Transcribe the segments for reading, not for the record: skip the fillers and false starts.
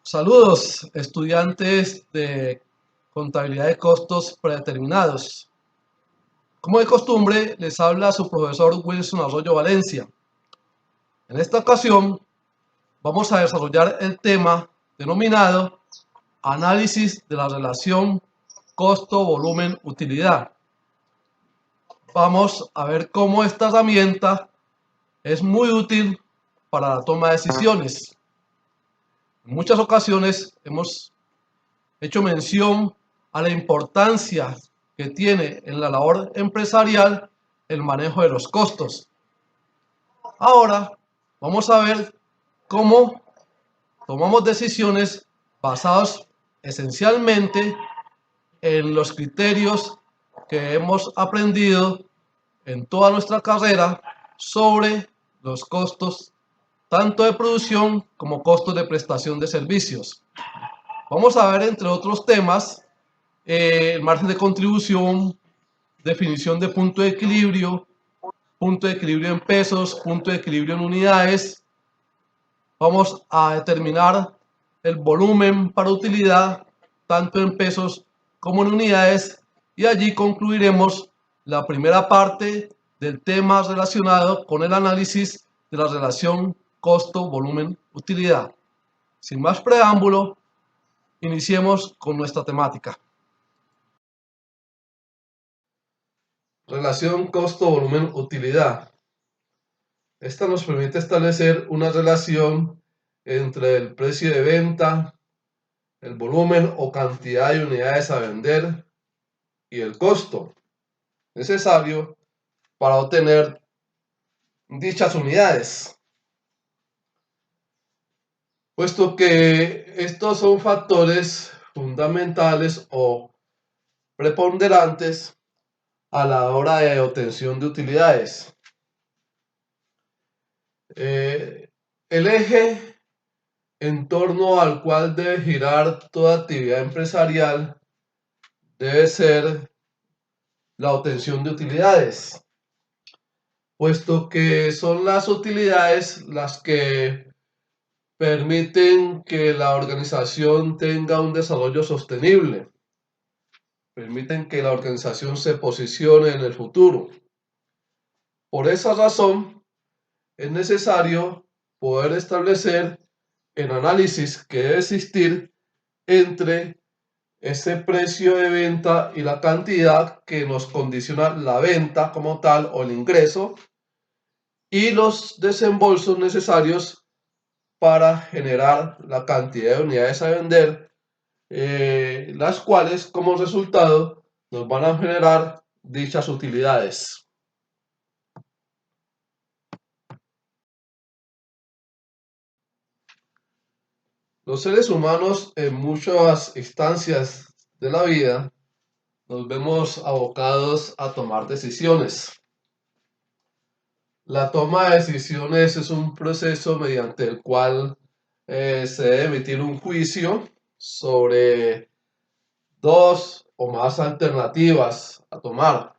Saludos, estudiantes de contabilidad de costos predeterminados. Como de costumbre, les habla su profesor Wilson Arroyo Valencia. En esta ocasión, vamos a desarrollar el tema denominado análisis de la relación costo-volumen-utilidad. Vamos a ver cómo esta herramienta es muy útil para la toma de decisiones. En muchas ocasiones hemos hecho mención a la importancia que tiene en la labor empresarial el manejo de los costos. Ahora vamos a ver cómo tomamos decisiones basadas esencialmente en los criterios que hemos aprendido en toda nuestra carrera sobre los costos tanto de producción como costos de prestación de servicios. Vamos a ver, entre otros temas, el margen de contribución, definición de punto de equilibrio en pesos, punto de equilibrio en unidades. Vamos a determinar el volumen para utilidad, tanto en pesos como en unidades, y allí concluiremos la primera parte del tema relacionado con el análisis de la relación costo-volumen-utilidad. Sin más preámbulo, iniciemos con nuestra temática. Relación costo-volumen-utilidad. Esta nos permite establecer una relación entre el precio de venta, el volumen o cantidad de unidades a vender y el costo necesario para obtener dichas unidades. Puesto que estos son factores fundamentales o preponderantes a la hora de obtención de utilidades. El eje en torno al cual debe girar toda actividad empresarial debe ser la obtención de utilidades, puesto que son las utilidades las que permiten que la organización tenga un desarrollo sostenible, permiten que la organización se posicione en el futuro. Por esa razón, es necesario poder establecer el análisis que debe existir entre ese precio de venta y la cantidad que nos condiciona la venta como tal o el ingreso y los desembolsos necesarios para generar la cantidad de unidades a vender, las cuales como resultado nos van a generar dichas utilidades. Los seres humanos en muchas instancias de la vida nos vemos abocados a tomar decisiones. La toma de decisiones es un proceso mediante el cual se debe emitir un juicio sobre dos o más alternativas a tomar.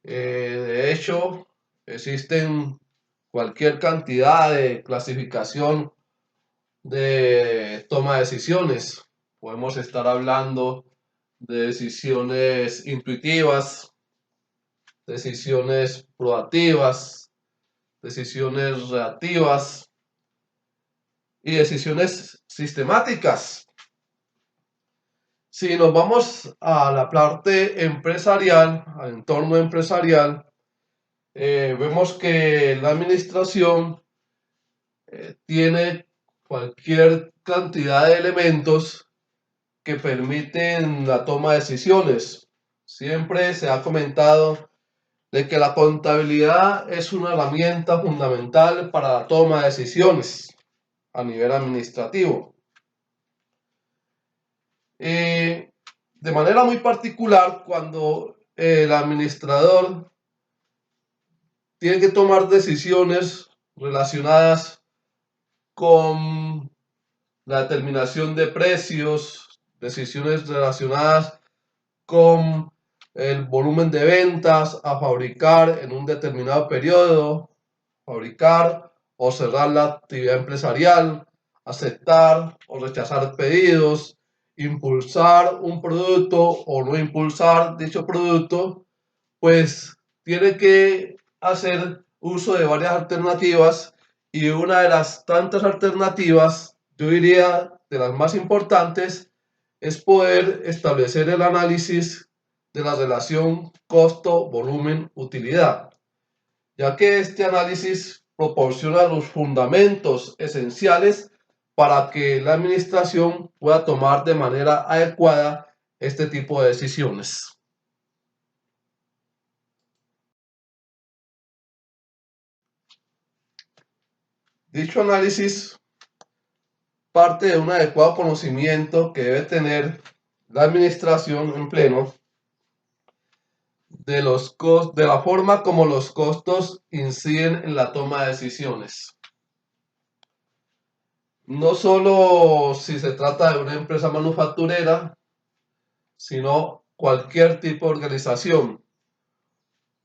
De hecho, existen cualquier cantidad de clasificación de toma de decisiones. Podemos estar hablando de decisiones intuitivas, decisiones proactivas, decisiones reactivas y decisiones sistemáticas. Si nos vamos a la parte empresarial, al entorno empresarial, vemos que la administración tiene cualquier cantidad de elementos que permiten la toma de decisiones. Siempre se ha comentado de que la contabilidad es una herramienta fundamental para la toma de decisiones a nivel administrativo. De manera muy particular, cuando el administrador tiene que tomar decisiones relacionadas con la determinación de precios, decisiones relacionadas con el volumen de ventas a fabricar en un determinado periodo, fabricar o cerrar la actividad empresarial, aceptar o rechazar pedidos, impulsar un producto o no impulsar dicho producto, pues tiene que hacer uso de varias alternativas, y una de las tantas alternativas, yo diría de las más importantes, es poder establecer el análisis de la relación costo-volumen-utilidad, ya que este análisis proporciona los fundamentos esenciales para que la administración pueda tomar de manera adecuada este tipo de decisiones. Dicho análisis parte de un adecuado conocimiento que debe tener la administración en pleno de la forma como los costos inciden en la toma de decisiones. No solo si se trata de una empresa manufacturera, sino cualquier tipo de organización.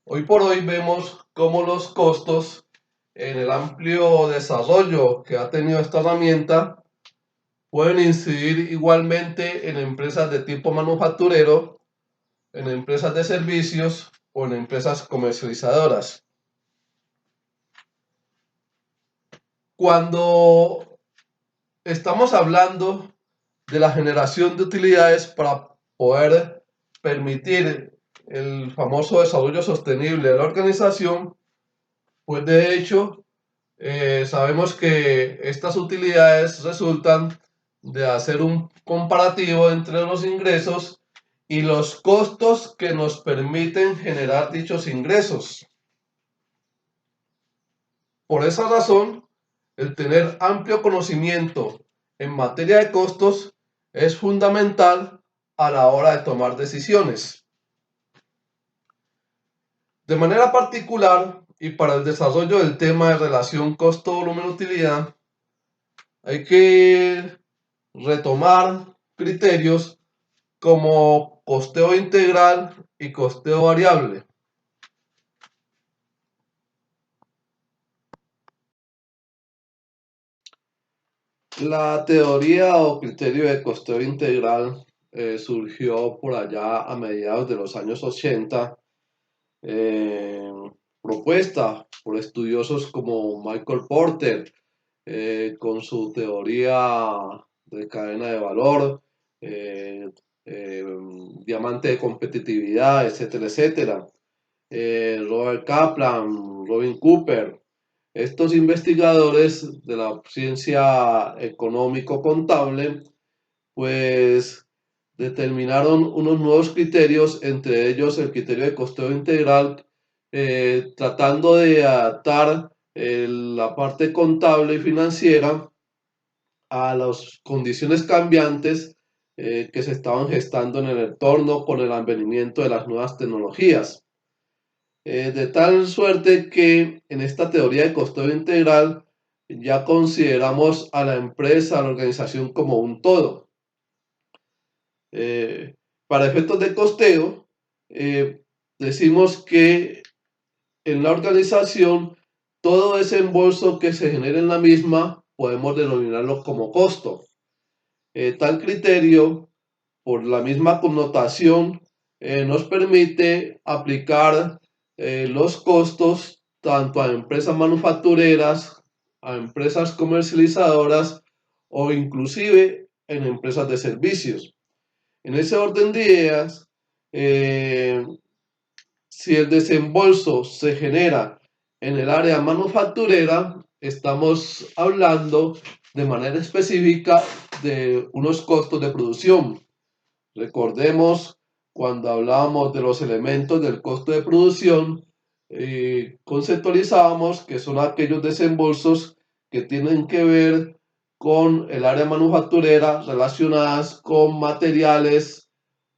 Hoy por hoy vemos cómo los costos en el amplio desarrollo que ha tenido esta herramienta pueden incidir igualmente en empresas de tipo manufacturero, en empresas de servicios o en empresas comercializadoras. Cuando estamos hablando de la generación de utilidades para poder permitir el famoso desarrollo sostenible de la organización, pues de hecho sabemos que estas utilidades resultan de hacer un comparativo entre los ingresos y los costos que nos permiten generar dichos ingresos. Por esa razón, el tener amplio conocimiento en materia de costos es fundamental a la hora de tomar decisiones. De manera particular, y para el desarrollo del tema de relación costo-volumen-utilidad, hay que retomar criterios como costeo integral y costeo variable. La teoría o criterio de costeo integral surgió por allá a mediados de los años 80, eh, propuesta por estudiosos como Michael Porter, con su teoría de cadena de valor, eh, eh, diamante de competitividad, etcétera, etcétera. Robert Kaplan, Robin Cooper, estos investigadores de la ciencia económico-contable, pues determinaron unos nuevos criterios, entre ellos el criterio de costeo integral, tratando de adaptar la parte contable y financiera a las condiciones cambiantes que se estaban gestando en el entorno con el advenimiento de las nuevas tecnologías. De tal suerte que en esta teoría de costeo integral ya consideramos a la empresa, a la organización como un todo. Eh, para efectos de costeo, decimos que en la organización todo desembolso que se genere en la misma podemos denominarlo como costo. Tal criterio, por la misma connotación, nos permite aplicar los costos tanto a empresas manufactureras, a empresas comercializadoras o inclusive en empresas de servicios. En ese orden de ideas, eh, si el desembolso se genera en el área manufacturera, estamos hablando de manera específica de unos costos de producción. Recordemos cuando hablábamos de los elementos del costo de producción, conceptualizábamos que son aquellos desembolsos que tienen que ver con el área manufacturera relacionadas con materiales,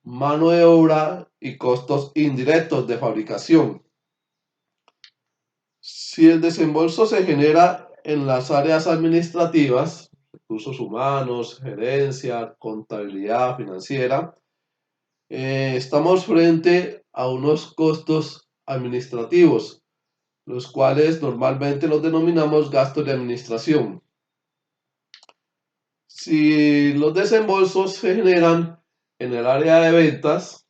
mano de obra y costos indirectos de fabricación. Si el desembolso se genera en las áreas administrativas, recursos humanos, gerencia, contabilidad financiera, estamos frente a unos costos administrativos, los cuales normalmente los denominamos gastos de administración. Si los desembolsos se generan en el área de ventas,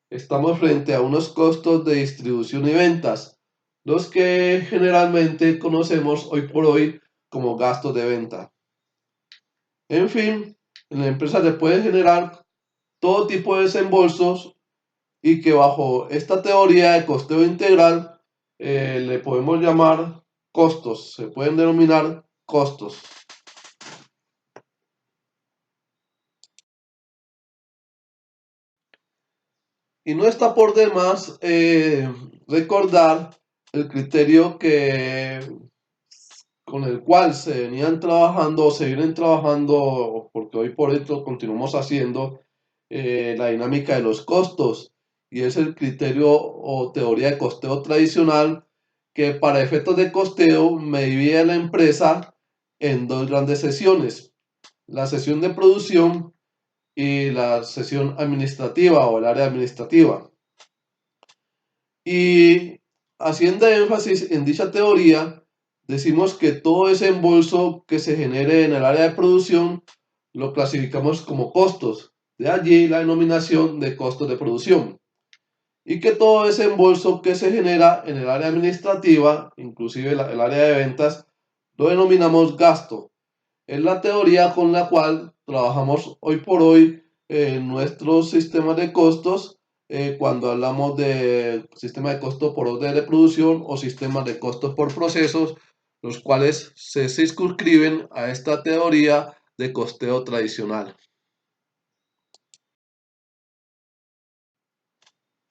estamos frente a unos costos de distribución y ventas, los que generalmente conocemos hoy por hoy como gastos de venta. En fin, en la empresa se puede generar todo tipo de desembolsos y que bajo esta teoría de costeo integral le podemos llamar costos, se pueden denominar costos. Y no está por demás recordar el criterio con el cual se venían trabajando o se vienen trabajando, porque hoy por hoy continuamos haciendo la dinámica de los costos, y es el criterio o teoría de costeo tradicional, que para efectos de costeo me divide la empresa en dos grandes sesiones: la sesión de producción y la sesión administrativa o el área administrativa. Y haciendo énfasis en dicha teoría, decimos que todo desembolso que se genere en el área de producción lo clasificamos como costos. De allí la denominación de costos de producción. Y que todo desembolso que se genera en el área administrativa, inclusive el área de ventas, lo denominamos gasto. Es la teoría con la cual trabajamos hoy por hoy en nuestros sistemas de costos cuando hablamos de sistema de costo por orden de producción o sistemas de costos por procesos, los cuales se circunscriben a esta teoría de costeo tradicional.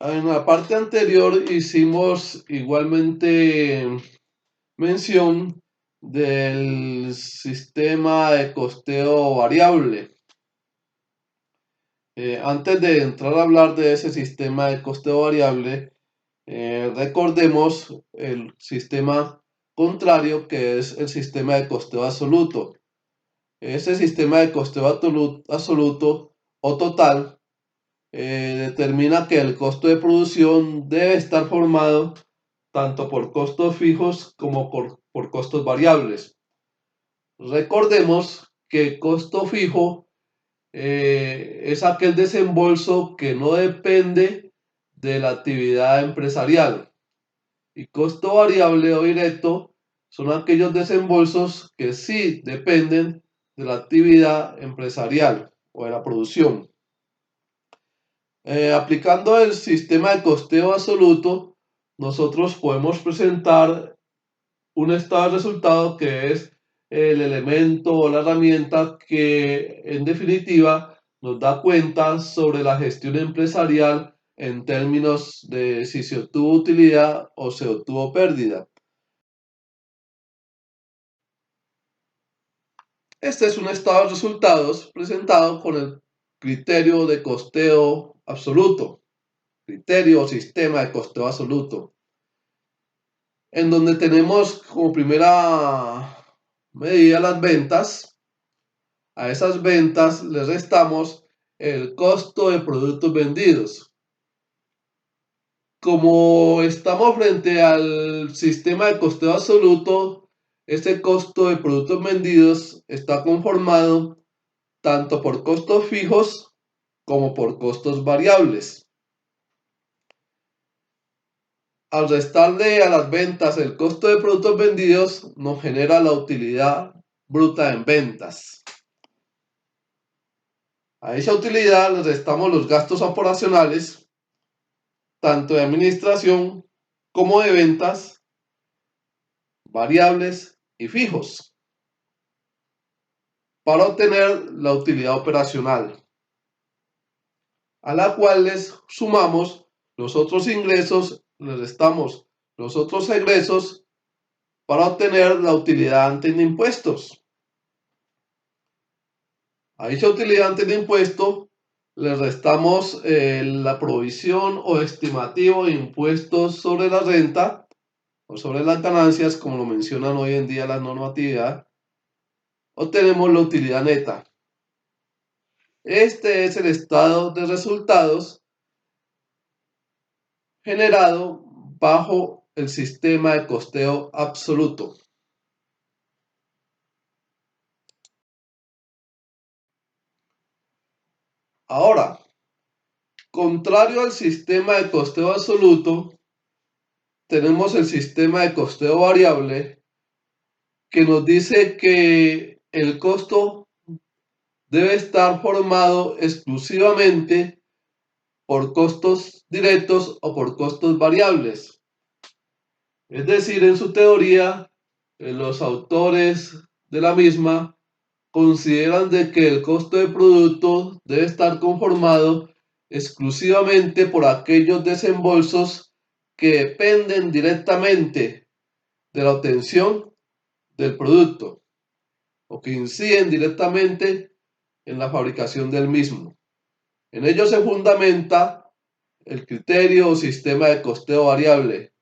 En la parte anterior hicimos igualmente mención del sistema de costeo variable. Antes de entrar a hablar de ese sistema de costeo variable, recordemos el sistema contrario, que es el sistema de costeo absoluto. Ese sistema de costeo absoluto o total determina que el costo de producción debe estar formado tanto por costos fijos como por costos variables. Recordemos que costo fijo es aquel desembolso que no depende de la actividad empresarial. Y costo variable o directo son aquellos desembolsos que sí dependen de la actividad empresarial o de la producción. Aplicando el sistema de costeo absoluto, nosotros podemos presentar un estado de resultado que es el elemento o la herramienta que en definitiva nos da cuenta sobre la gestión empresarial en términos de si se obtuvo utilidad o se obtuvo pérdida. Este es un estado de resultados presentado con el criterio de costeo absoluto, criterio o sistema de costeo absoluto, en donde tenemos como primera medida las ventas. A esas ventas le restamos el costo de productos vendidos. Como estamos frente al sistema de costeo absoluto, este costo de productos vendidos está conformado tanto por costos fijos como por costos variables. Al restarle a las ventas el costo de productos vendidos, nos genera la utilidad bruta en ventas. A esa utilidad le restamos los gastos operacionales, tanto de administración como de ventas, variables y fijos, para obtener la utilidad operacional, a la cual les sumamos los otros ingresos, les restamos los otros egresos para obtener la utilidad antes de impuestos. A dicha utilidad antes de impuesto le restamos la provisión o estimativo de impuestos sobre la renta o sobre las ganancias, como lo mencionan hoy en día la normatividad, obtenemos la utilidad neta. Este es el estado de resultados generado bajo el sistema de costeo absoluto. Ahora, contrario al sistema de costeo absoluto, tenemos el sistema de costeo variable que nos dice que el costo debe estar formado exclusivamente por costos directos o por costos variables. Es decir, en su teoría, los autores de la misma consideran de que el costo de producto debe estar conformado exclusivamente por aquellos desembolsos que dependen directamente de la obtención del producto o que inciden directamente en la fabricación del mismo. En ello se fundamenta el criterio o sistema de costeo variable.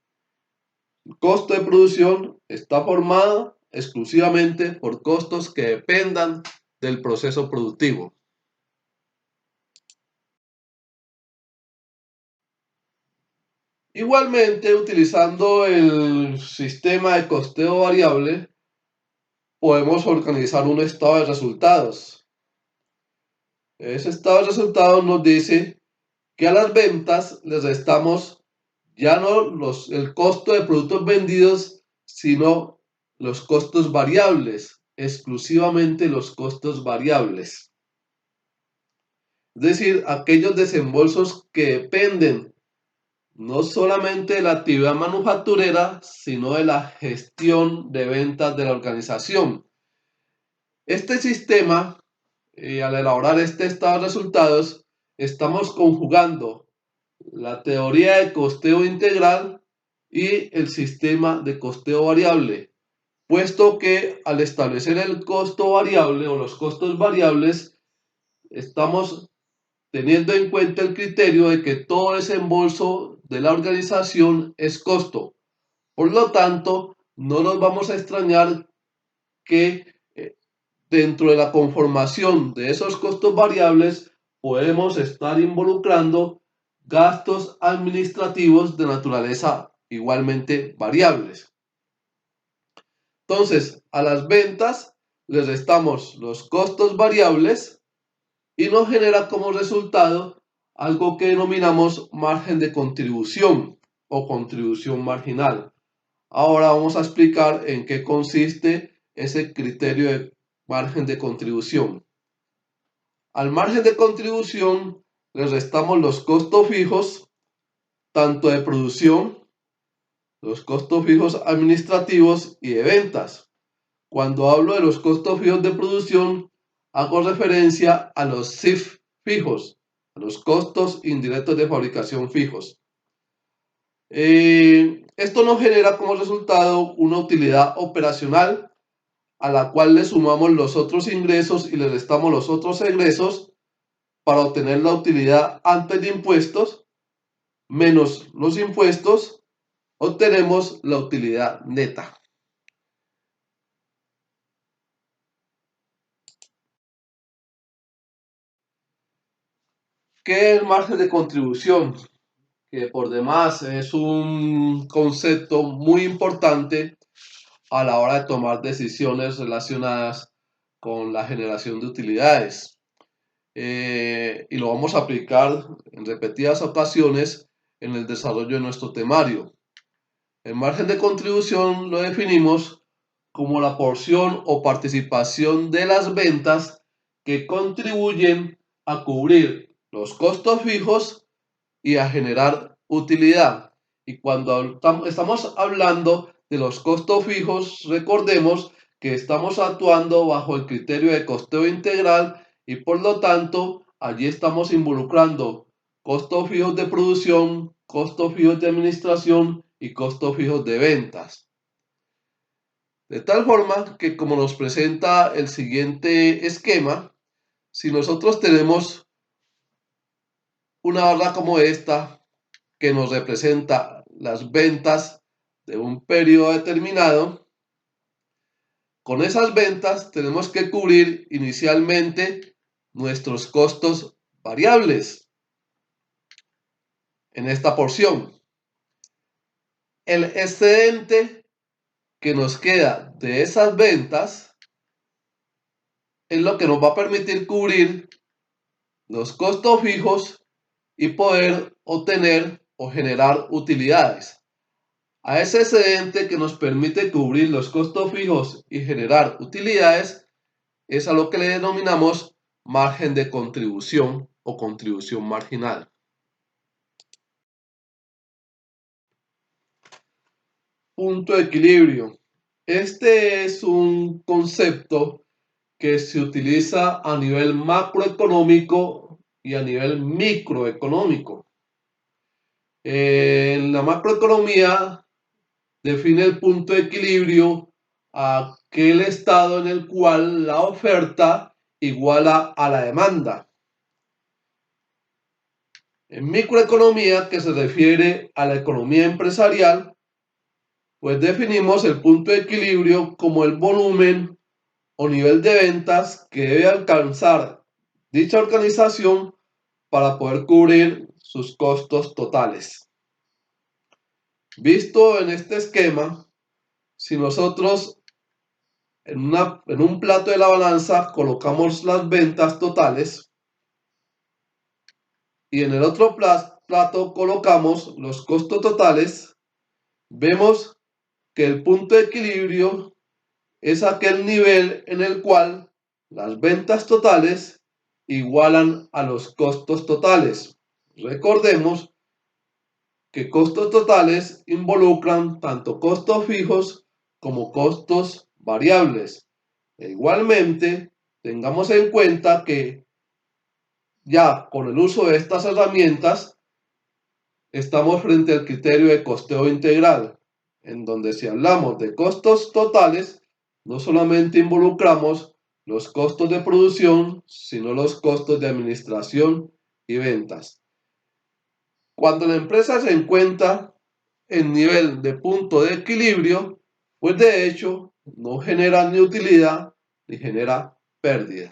El costo de producción está formado exclusivamente por costos que dependan del proceso productivo. Igualmente, utilizando el sistema de costeo variable, podemos organizar un estado de resultados. Ese estado de resultados nos dice que a las ventas les restamos ya no el costo de productos vendidos, sino los costos variables, exclusivamente los costos variables. Es decir, aquellos desembolsos que dependen no solamente de la actividad manufacturera, sino de la gestión de ventas de la organización. Este sistema, al elaborar este estado de resultados, estamos conjugando la teoría de costeo integral y el sistema de costeo variable, puesto que al establecer el costo variable o los costos variables, estamos teniendo en cuenta el criterio de que todo desembolso de la organización es costo. Por lo tanto, no nos vamos a extrañar que dentro de la conformación de esos costos variables podemos estar involucrando gastos administrativos de naturaleza igualmente variables. Entonces, a las ventas les restamos los costos variables y nos genera como resultado algo que denominamos margen de contribución o contribución marginal. Ahora vamos a explicar en qué consiste ese criterio de margen de contribución. Al margen de contribución le restamos los costos fijos, tanto de producción, los costos fijos administrativos y de ventas. Cuando hablo de los costos fijos de producción, hago referencia a los CIF fijos, a los costos indirectos de fabricación fijos. Esto nos genera como resultado una utilidad operacional a la cual le sumamos los otros ingresos y le restamos los otros egresos para obtener la utilidad antes de impuestos menos los impuestos, obtenemos la utilidad neta. ¿Qué es el margen de contribución? Que por demás es un concepto muy importante a la hora de tomar decisiones relacionadas con la generación de utilidades. Y lo vamos a aplicar en repetidas ocasiones en el desarrollo de nuestro temario. El margen de contribución lo definimos como la porción o participación de las ventas que contribuyen a cubrir los costos fijos y a generar utilidad. Y cuando estamos hablando de los costos fijos, recordemos que estamos actuando bajo el criterio de costeo integral y por lo tanto allí estamos involucrando costos fijos de producción, costos fijos de administración y costos fijos de ventas. De tal forma que, como nos presenta el siguiente esquema, si nosotros tenemos una barra como esta que nos representa las ventas de un periodo determinado, con esas ventas tenemos que cubrir inicialmente nuestros costos variables en esta porción. El excedente que nos queda de esas ventas es lo que nos va a permitir cubrir los costos fijos y poder obtener o generar utilidades. A ese excedente que nos permite cubrir los costos fijos y generar utilidades es a lo que le denominamos margen de contribución o contribución marginal. Punto de equilibrio. Este es un concepto que se utiliza a nivel macroeconómico y a nivel microeconómico. En la macroeconomía define el punto de equilibrio a aquel estado en el cual la oferta iguala a la demanda. En microeconomía, que se refiere a la economía empresarial, pues definimos el punto de equilibrio como el volumen o nivel de ventas que debe alcanzar dicha organización para poder cubrir sus costos totales. Visto en este esquema, si nosotros en un plato de la balanza colocamos las ventas totales y en el otro plato colocamos los costos totales, vemos que el punto de equilibrio es aquel nivel en el cual las ventas totales igualan a los costos totales. Recordemos que costos totales involucran tanto costos fijos como costos variables. E igualmente, tengamos en cuenta que ya con el uso de estas herramientas estamos frente al criterio de costeo integral, en donde si hablamos de costos totales, no solamente involucramos los costos de producción, sino los costos de administración y ventas. Cuando la empresa se encuentra en nivel de punto de equilibrio, pues de hecho no genera ni utilidad ni genera pérdida.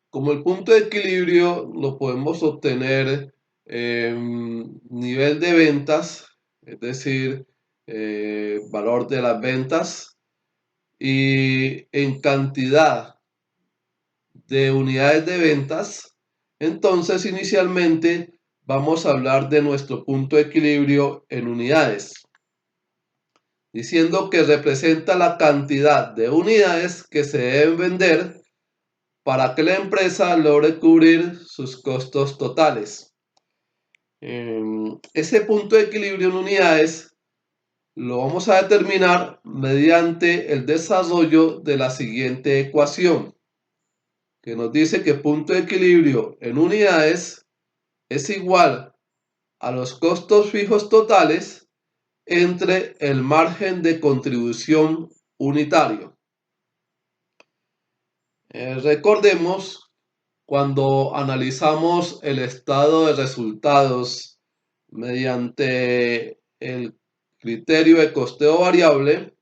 Como el punto de equilibrio lo podemos obtener en nivel de ventas, es decir, valor de las ventas, y en cantidad de unidades de ventas, entonces inicialmente vamos a hablar de nuestro punto de equilibrio en unidades, diciendo que representa la cantidad de unidades que se deben vender para que la empresa logre cubrir sus costos totales. Ese punto de equilibrio en unidades lo vamos a determinar mediante el desarrollo de la siguiente ecuación, que nos dice que punto de equilibrio en unidades es igual a los costos fijos totales entre el margen de contribución unitario. Recordemos cuando analizamos el estado de resultados mediante el criterio de costeo variable,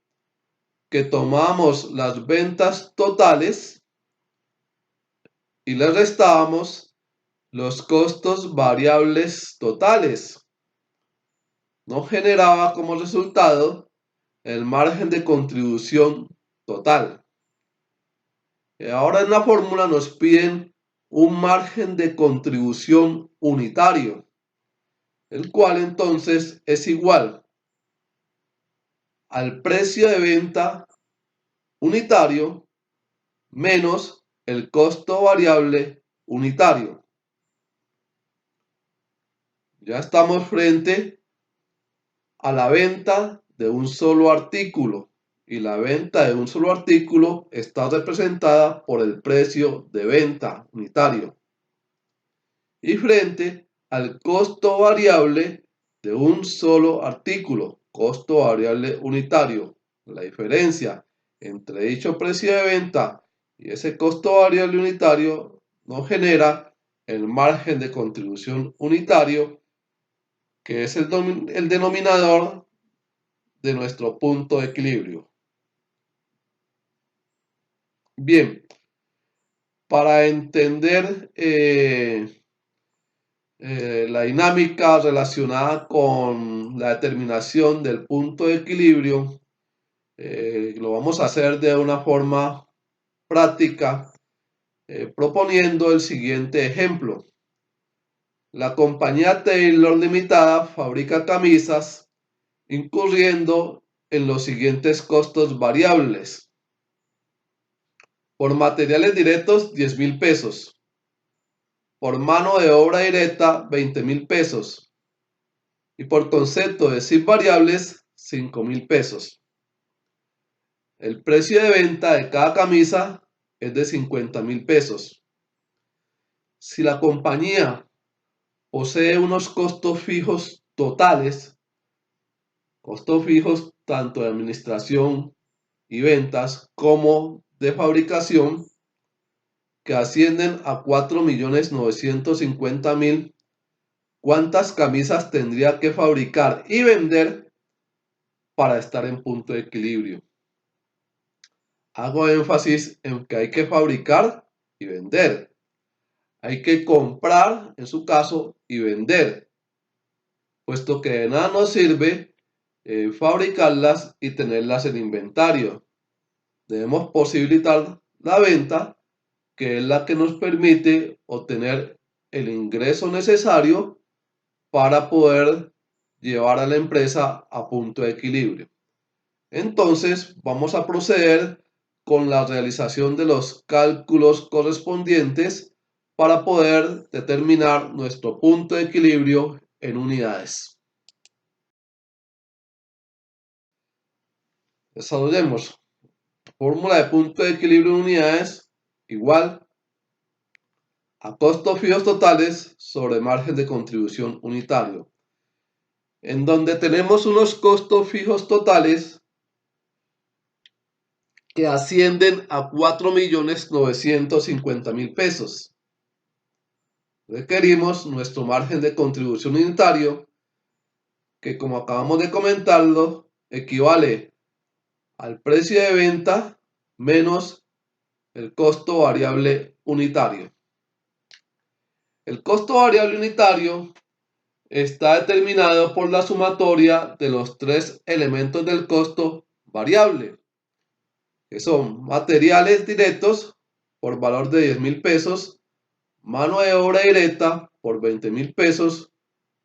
que tomamos las ventas totales y le restábamos los costos variables totales. Nos generaba como resultado el margen de contribución total. Y ahora en la fórmula nos piden un margen de contribución unitario, el cual entonces es igual al precio de venta unitario menos el costo variable unitario. Ya estamos frente a la venta de un solo artículo y la venta de un solo artículo está representada por el precio de venta unitario y frente al costo variable de un solo artículo, costo variable unitario. La diferencia entre dicho precio de venta y ese costo variable unitario nos genera el margen de contribución unitario, que es el denominador de nuestro punto de equilibrio. Bien, para entender la dinámica relacionada con la determinación del punto de equilibrio, Lo vamos a hacer de una forma práctica, proponiendo el siguiente ejemplo. La compañía Taylor Limitada fabrica camisas incurriendo en los siguientes costos variables. Por materiales directos, 10.000 pesos. Por mano de obra directa, 20.000 pesos. Y por concepto de variables, 5.000 pesos. El precio de venta de cada camisa es de 50.000 pesos. Si la compañía posee unos costos fijos totales, costos fijos tanto de administración y ventas como de fabricación, que ascienden a 4.950.000, ¿cuántas camisas tendría que fabricar y vender para estar en punto de equilibrio? Hago énfasis en que hay que fabricar y vender. Hay que comprar, en su caso, y vender, puesto que de nada nos sirve fabricarlas y tenerlas en inventario. Debemos posibilitar la venta, que es la que nos permite obtener el ingreso necesario para poder llevar a la empresa a punto de equilibrio. Entonces, vamos a proceder con la realización de los cálculos correspondientes para poder determinar nuestro punto de equilibrio en unidades. Desarrollemos. Fórmula de punto de equilibrio en unidades igual a costos fijos totales sobre margen de contribución unitario, en donde tenemos unos costos fijos totales que ascienden a 4.950.000 pesos. Requerimos nuestro margen de contribución unitario, que como acabamos de comentarlo, equivale al precio de venta menos el costo variable unitario. El costo variable unitario está determinado por la sumatoria de los tres elementos del costo variable, que son materiales directos por valor de 10.000 pesos, mano de obra directa por 20.000 pesos,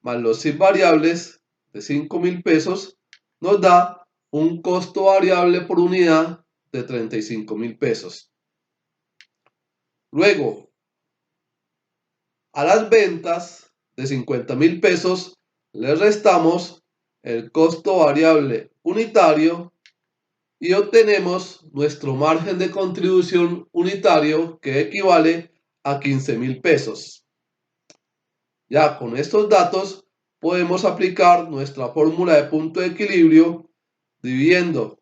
más los variables de 5.000 pesos, nos da un costo variable por unidad de 35.000 pesos. Luego, a las ventas de 50.000 pesos le restamos el costo variable unitario y obtenemos nuestro margen de contribución unitario, que equivale a 15.000 pesos. Ya con estos datos podemos aplicar nuestra fórmula de punto de equilibrio dividiendo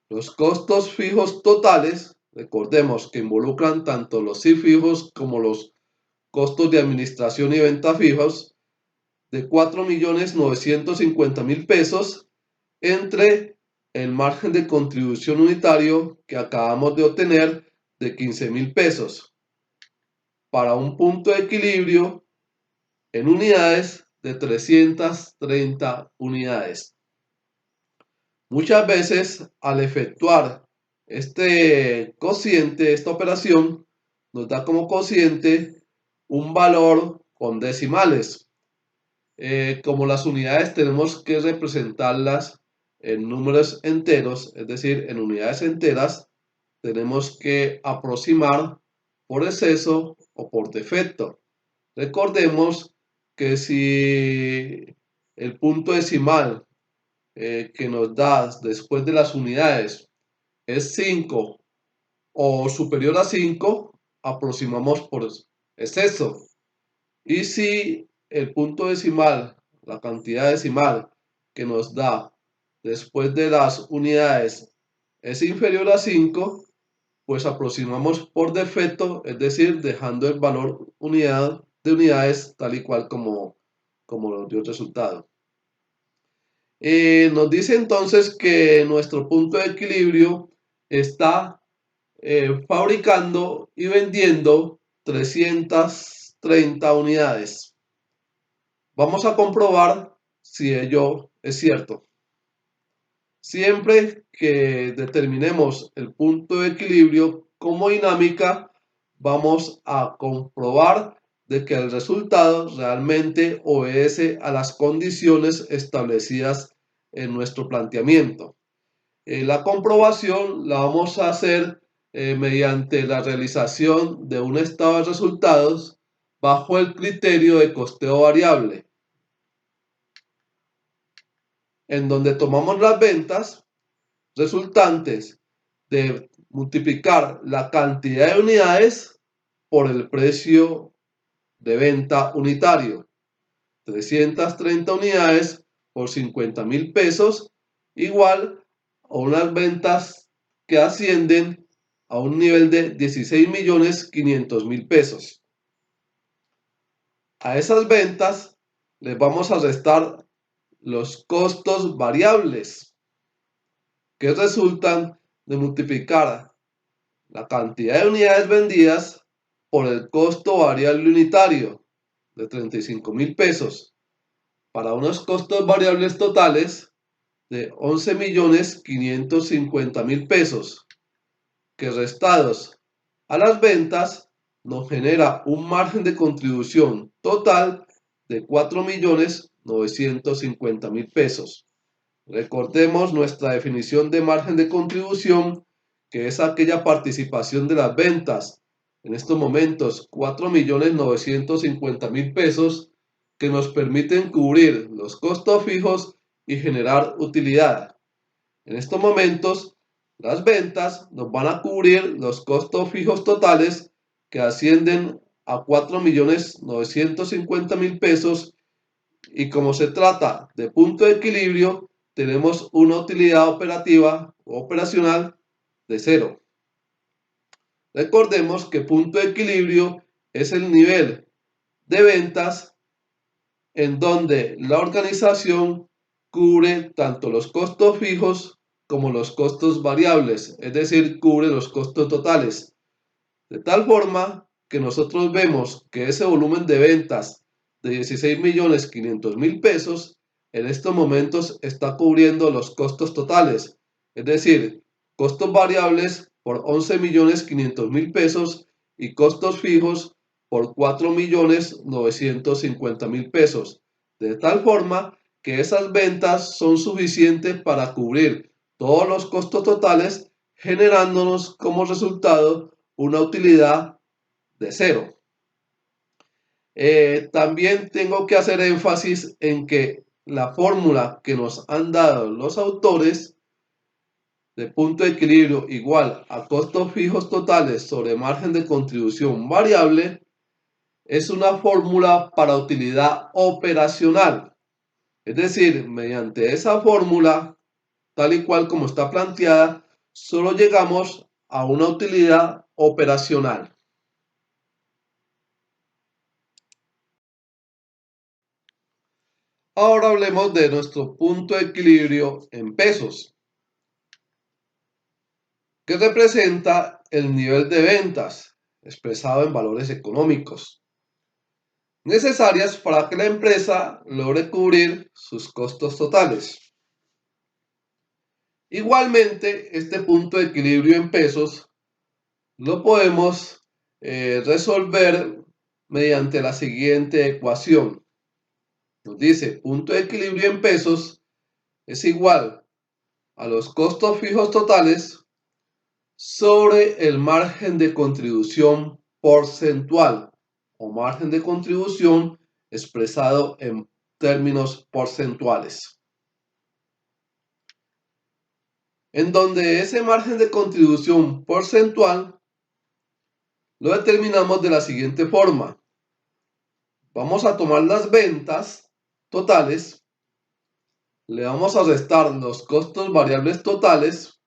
los costos fijos totales. Recordemos que involucran tanto los fijos como los costos de administración y venta fijos, de 4.950.000 pesos entre el margen de contribución unitario que acabamos de obtener de 15.000 pesos, para un punto de equilibrio en unidades de 330 unidades. Muchas veces, al efectuar este cociente, esta operación, nos da como cociente un valor con decimales. Como las unidades tenemos que representarlas en números enteros, es decir, en unidades enteras, tenemos que aproximar por exceso o por defecto. Recordemos que si el punto decimal que nos da después de las unidades es 5 o superior a 5, aproximamos por exceso. Y si el punto decimal, la cantidad decimal que nos da después de las unidades es inferior a 5, pues aproximamos por defecto, es decir, dejando el valor unidad de unidades tal y cual como nos dio el resultado. Nos dice entonces que nuestro punto de equilibrio está fabricando y vendiendo 330 unidades. Vamos a comprobar si ello es cierto. Siempre que determinemos el punto de equilibrio como dinámica, vamos a comprobar de que el resultado realmente obedece a las condiciones establecidas en nuestro planteamiento. La comprobación la vamos a hacer mediante la realización de un estado de resultados bajo el criterio de costeo variable, en donde tomamos las ventas resultantes de multiplicar la cantidad de unidades por el precio de venta unitario. 330 unidades por 50,000 pesos, igual a unas ventas que ascienden a un nivel de 16,500,000 pesos. A esas ventas les vamos a restar los costos variables que resultan de multiplicar la cantidad de unidades vendidas por el costo variable unitario de 35,000 pesos para unos costos variables totales de 11,550,000 pesos, que restados a las ventas nos genera un margen de contribución total de 4,950,000 pesos. Recordemos nuestra definición de margen de contribución, que es aquella participación de las ventas, en estos momentos 4,950,000 pesos, que nos permiten cubrir los costos fijos y generar utilidad. En estos momentos, las ventas nos van a cubrir los costos fijos totales que ascienden a 4,950,000 pesos, y como se trata de punto de equilibrio, tenemos una utilidad operativa o operacional de 0. Recordemos que punto de equilibrio es el nivel de ventas en donde la organización cubre tanto los costos fijos como los costos variables, es decir, cubre los costos totales. De tal forma que nosotros vemos que ese volumen de ventas de 16,500,000 pesos en estos momentos está cubriendo los costos totales, es decir, costos variables por 11,500,000 pesos y costos fijos por 4,950,000 pesos, de tal forma que esas ventas son suficientes para cubrir todos los costos totales, generándonos como resultado una utilidad de 0. También tengo que hacer énfasis en que la fórmula que nos han dado los autores de punto de equilibrio igual a costos fijos totales sobre margen de contribución variable es una fórmula para utilidad operacional. Es decir, mediante esa fórmula, tal y cual como está planteada, solo llegamos a una utilidad operacional. Ahora hablemos de nuestro punto de equilibrio en pesos, que representa el nivel de ventas expresado en valores económicos, necesarias para que la empresa logre cubrir sus costos totales. Igualmente, este punto de equilibrio en pesos lo podemos resolver mediante la siguiente ecuación. Nos dice, punto de equilibrio en pesos es igual a los costos fijos totales sobre el margen de contribución porcentual o margen de contribución expresado en términos porcentuales, en donde ese margen de contribución porcentual lo determinamos de la siguiente forma. Vamos a tomar las ventas totales, le vamos a restar los costos variables totales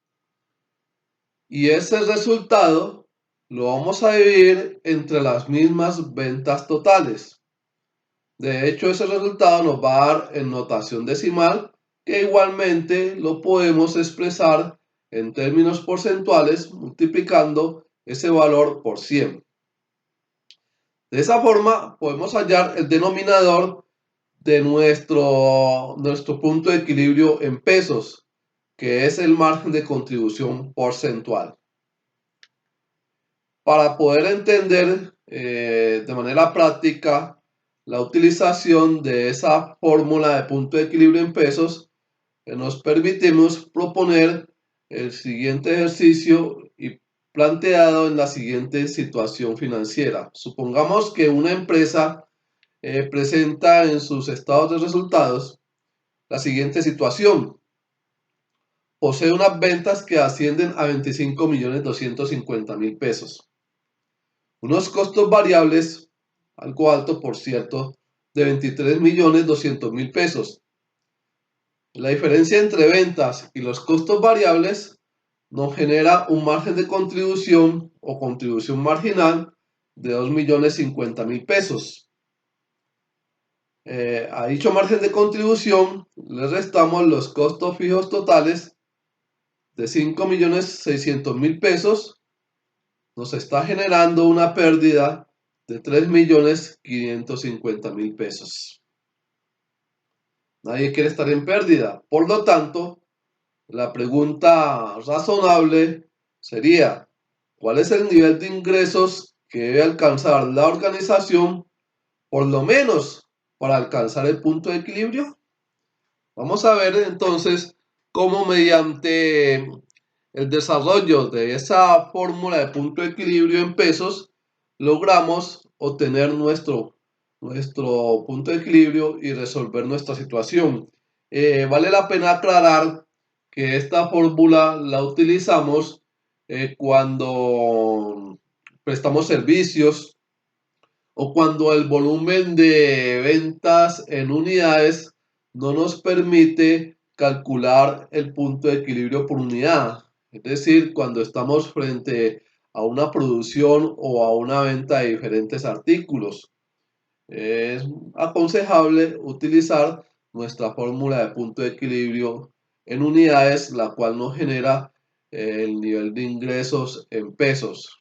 y ese resultado lo vamos a dividir entre las mismas ventas totales. De hecho, ese resultado nos va a dar en notación decimal, que igualmente lo podemos expresar en términos porcentuales multiplicando ese valor por 100. De esa forma podemos hallar el denominador de nuestro punto de equilibrio en pesos, que es el margen de contribución porcentual. Para poder entender de manera práctica la utilización de esa fórmula de punto de equilibrio en pesos, nos permitimos proponer el siguiente ejercicio y planteado en la siguiente situación financiera. Supongamos que una empresa presenta en sus estados de resultados la siguiente situación. Posee unas ventas que ascienden a 25.250.000 pesos. Unos costos variables, algo alto por cierto, de 23.200.000 pesos. La diferencia entre ventas y los costos variables nos genera un margen de contribución o contribución marginal de 2.050.000 pesos. A dicho margen de contribución le restamos los costos fijos totales de 5.600.000 pesos. Nos está generando una pérdida de 3.550.000 pesos. Nadie quiere estar en pérdida. Por lo tanto, la pregunta razonable sería, ¿cuál es el nivel de ingresos que debe alcanzar la organización, por lo menos para alcanzar el punto de equilibrio? Vamos a ver entonces cómo mediante el desarrollo de esa fórmula de punto de equilibrio en pesos logramos obtener nuestro punto de equilibrio y resolver nuestra situación. Vale la pena aclarar que esta fórmula la utilizamos cuando prestamos servicios o cuando el volumen de ventas en unidades no nos permite calcular el punto de equilibrio por unidad. Es decir, cuando estamos frente a una producción o a una venta de diferentes artículos. Es aconsejable utilizar nuestra fórmula de punto de equilibrio en unidades, la cual nos genera el nivel de ingresos en pesos.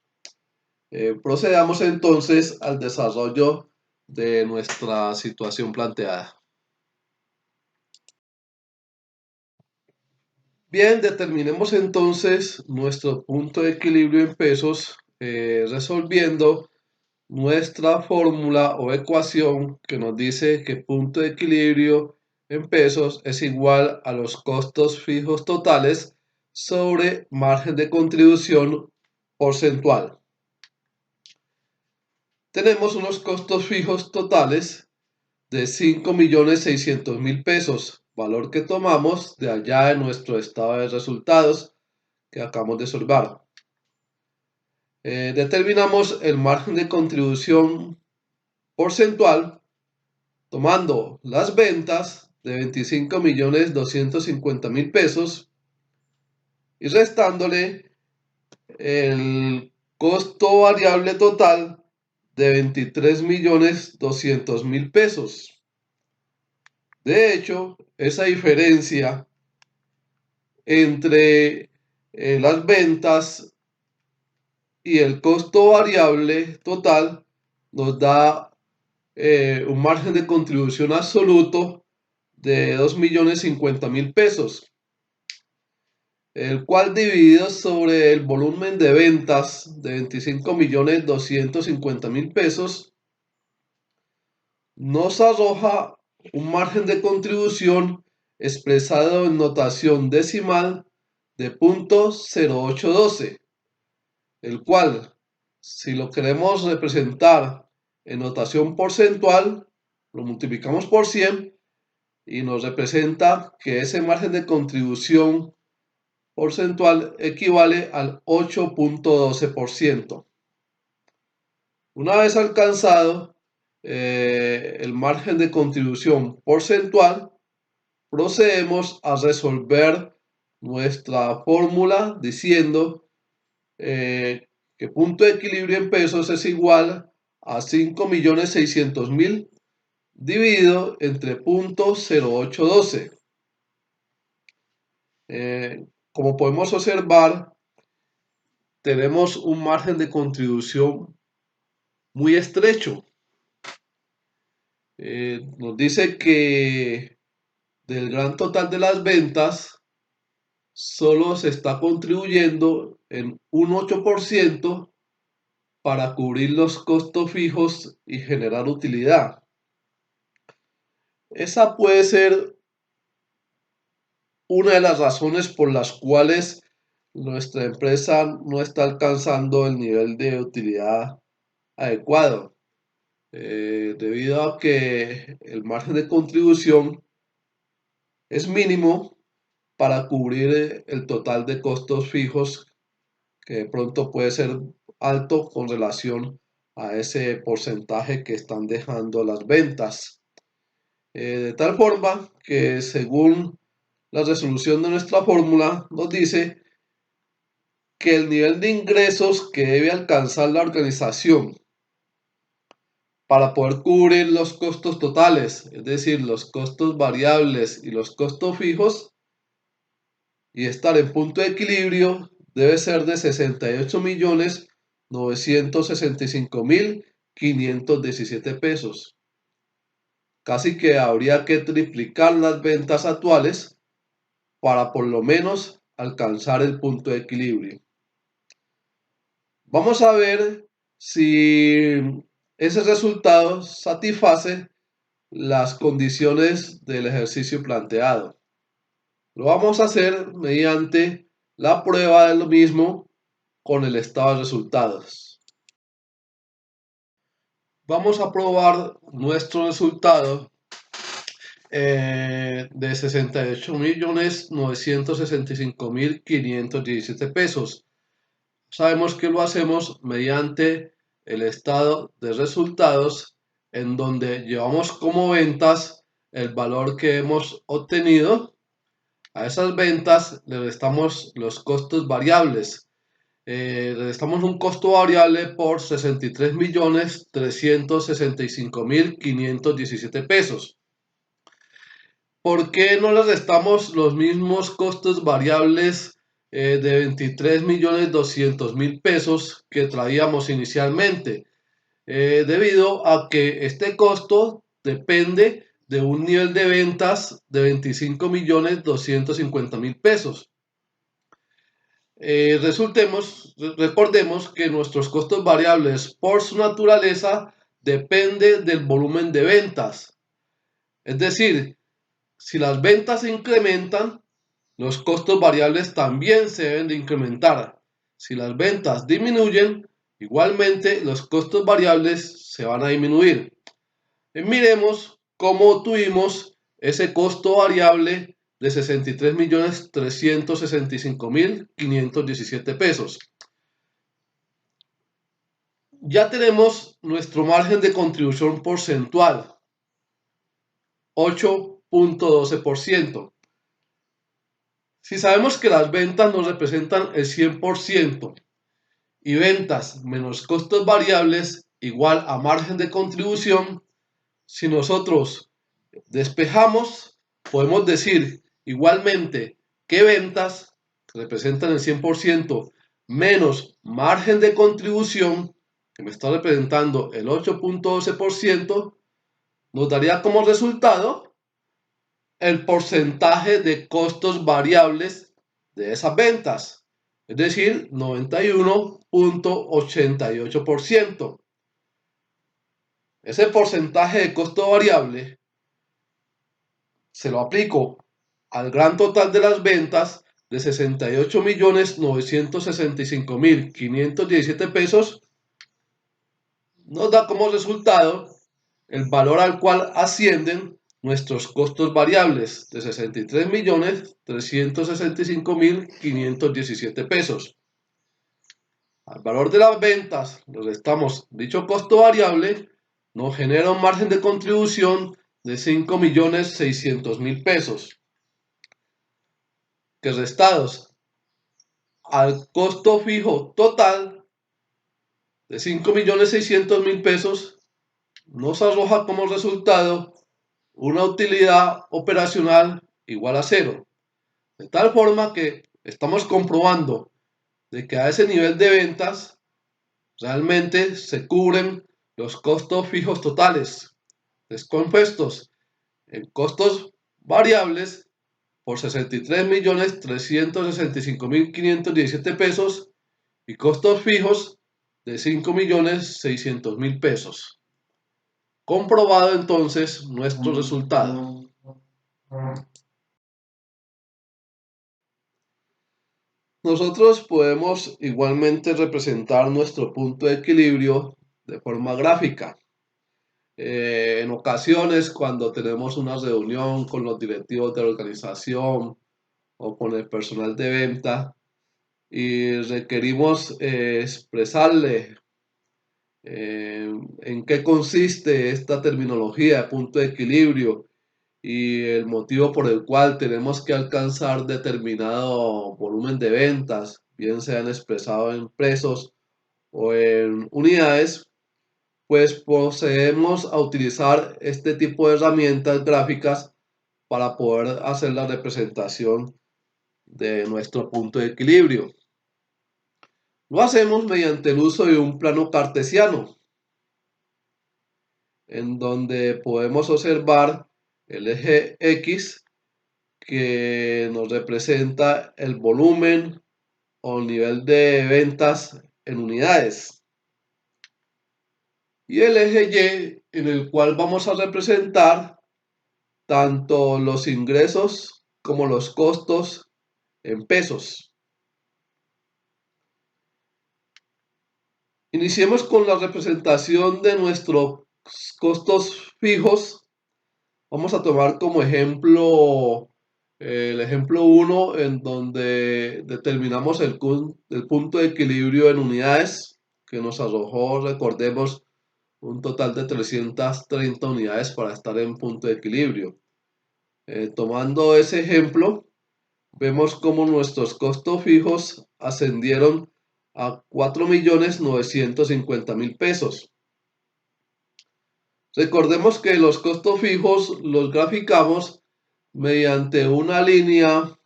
Procedamos entonces al desarrollo de nuestra situación planteada. Bien, determinemos entonces nuestro punto de equilibrio en pesos resolviendo nuestra fórmula o ecuación que nos dice que punto de equilibrio en pesos es igual a los costos fijos totales sobre margen de contribución porcentual. Tenemos unos costos fijos totales de 5.600.000 pesos, valor que tomamos de allá de nuestro estado de resultados que acabamos de solvar. Determinamos el margen de contribución porcentual tomando las ventas de 25.250.000 pesos y restándole el costo variable total de 23.200.000 pesos. De hecho, esa diferencia entre las ventas y el costo variable total nos da un margen de contribución absoluto de 2.050.000 pesos, el cual dividido sobre el volumen de ventas de 25.250.000 pesos nos arroja un margen de contribución expresado en notación decimal de 0.0812, el cual, si lo queremos representar en notación porcentual, lo multiplicamos por 100 y nos representa que ese margen de contribución porcentual equivale al 8.12%. Una vez alcanzado el margen de contribución porcentual, procedemos a resolver nuestra fórmula diciendo que punto de equilibrio en pesos es igual a 5.600.000 dividido entre 0.0812. Como podemos observar, tenemos un margen de contribución muy estrecho. Nos dice que del gran total de las ventas, 5.600.000 solo se está contribuyendo en un 8% para cubrir los costos fijos y generar utilidad. Esa puede ser una de las razones por las cuales nuestra empresa no está alcanzando el nivel de utilidad adecuado, debido a que el margen de contribución es mínimo para cubrir el total de costos fijos, que de pronto puede ser alto con relación a ese porcentaje que están dejando las ventas. De tal forma que según la resolución de nuestra fórmula nos dice que el nivel de ingresos que debe alcanzar la organización para poder cubrir los costos totales, es decir, los costos variables y los costos fijos, y estar en punto de equilibrio, debe ser de 68.965.517 pesos. Casi que habría que triplicar las ventas actuales para por lo menos alcanzar el punto de equilibrio. Vamos a ver si ese resultado satisface las condiciones del ejercicio planteado. Lo vamos a hacer mediante la prueba de lo mismo con el estado de resultados. Vamos a probar nuestro resultado de 68.965.517 pesos. Sabemos que lo hacemos mediante el estado de resultados, en donde llevamos como ventas el valor que hemos obtenido. A esas ventas le restamos los costos variables. Le restamos un costo variable por 63.365.517 pesos. ¿Por qué no le restamos los mismos costos variables de 23.200.000 pesos que traíamos inicialmente? Debido a que este costo depende de un nivel de ventas de 25.250.000 pesos. Recordemos que nuestros costos variables, por su naturaleza, depende del volumen de ventas. Es decir, si las ventas se incrementan, los costos variables también se deben de incrementar. Si las ventas disminuyen, igualmente los costos variables se van a disminuir. Miremos cómo tuvimos ese costo variable de 63.365.517 pesos. Ya tenemos nuestro margen de contribución porcentual, 8.12%. Si sabemos que las ventas nos representan el 100% y ventas menos costos variables igual a margen de contribución, si nosotros despejamos, podemos decir igualmente que ventas que representan el 100% menos margen de contribución, que me está representando el 8.12%, nos daría como resultado el porcentaje de costos variables de esas ventas, es decir, 91.88%. Ese porcentaje de costo variable se lo aplico al gran total de las ventas de 68.965.517 pesos, nos da como resultado el valor al cual ascienden nuestros costos variables de 63.365.517 pesos. Al valor de las ventas le restamos dicho costo variable, nos genera un margen de contribución de 5.600.000 pesos, que restados al costo fijo total de 5.600.000 pesos, nos arroja como resultado una utilidad operacional igual a cero. De tal forma que estamos comprobando de que a ese nivel de ventas realmente se cubren los costos fijos totales, descompuestos en costos variables por 63.365.517 pesos y costos fijos de 5.600.000 pesos. Comprobado entonces nuestro resultado. Nosotros podemos igualmente representar nuestro punto de equilibrio de forma gráfica. En ocasiones, cuando tenemos una reunión con los directivos de la organización o con el personal de venta y requerimos expresarle en qué consiste esta terminología de punto de equilibrio y el motivo por el cual tenemos que alcanzar determinado volumen de ventas, bien sean expresados en pesos o en unidades, pues procedemos a utilizar este tipo de herramientas gráficas para poder hacer la representación de nuestro punto de equilibrio. Lo hacemos mediante el uso de un plano cartesiano, en donde podemos observar el eje X, que nos representa el volumen o nivel de ventas en unidades, y el eje Y, en el cual vamos a representar tanto los ingresos como los costos en pesos. Iniciemos con la representación de nuestros costos fijos. Vamos a tomar como ejemplo el ejemplo 1, en donde determinamos el punto de equilibrio en unidades, que nos arrojó, recordemos, un total de 330 unidades para estar en punto de equilibrio. Tomando ese ejemplo, vemos cómo nuestros costos fijos ascendieron a 4.950.000 pesos. Recordemos que los costos fijos los graficamos mediante una línea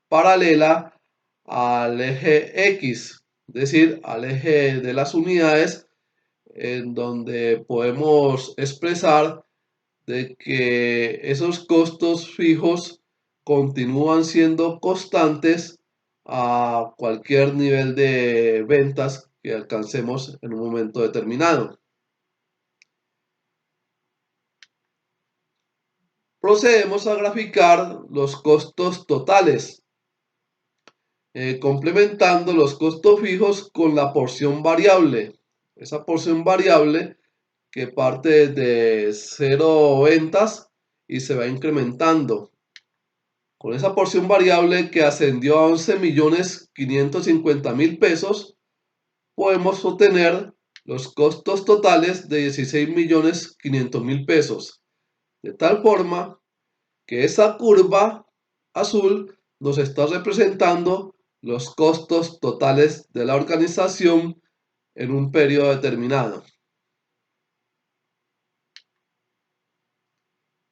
paralela al eje X, es decir, al eje de las unidades, en donde podemos expresar de que esos costos fijos continúan siendo constantes a cualquier nivel de ventas que alcancemos en un momento determinado. Procedemos a graficar los costos totales, complementando los costos fijos con la porción variable. Esa porción variable que parte de 0 ventas y se va incrementando. Con esa porción variable que ascendió a 11.550.000 pesos, podemos obtener los costos totales de 16.500.000 pesos. De tal forma que esa curva azul nos está representando los costos totales de la organización en un periodo determinado.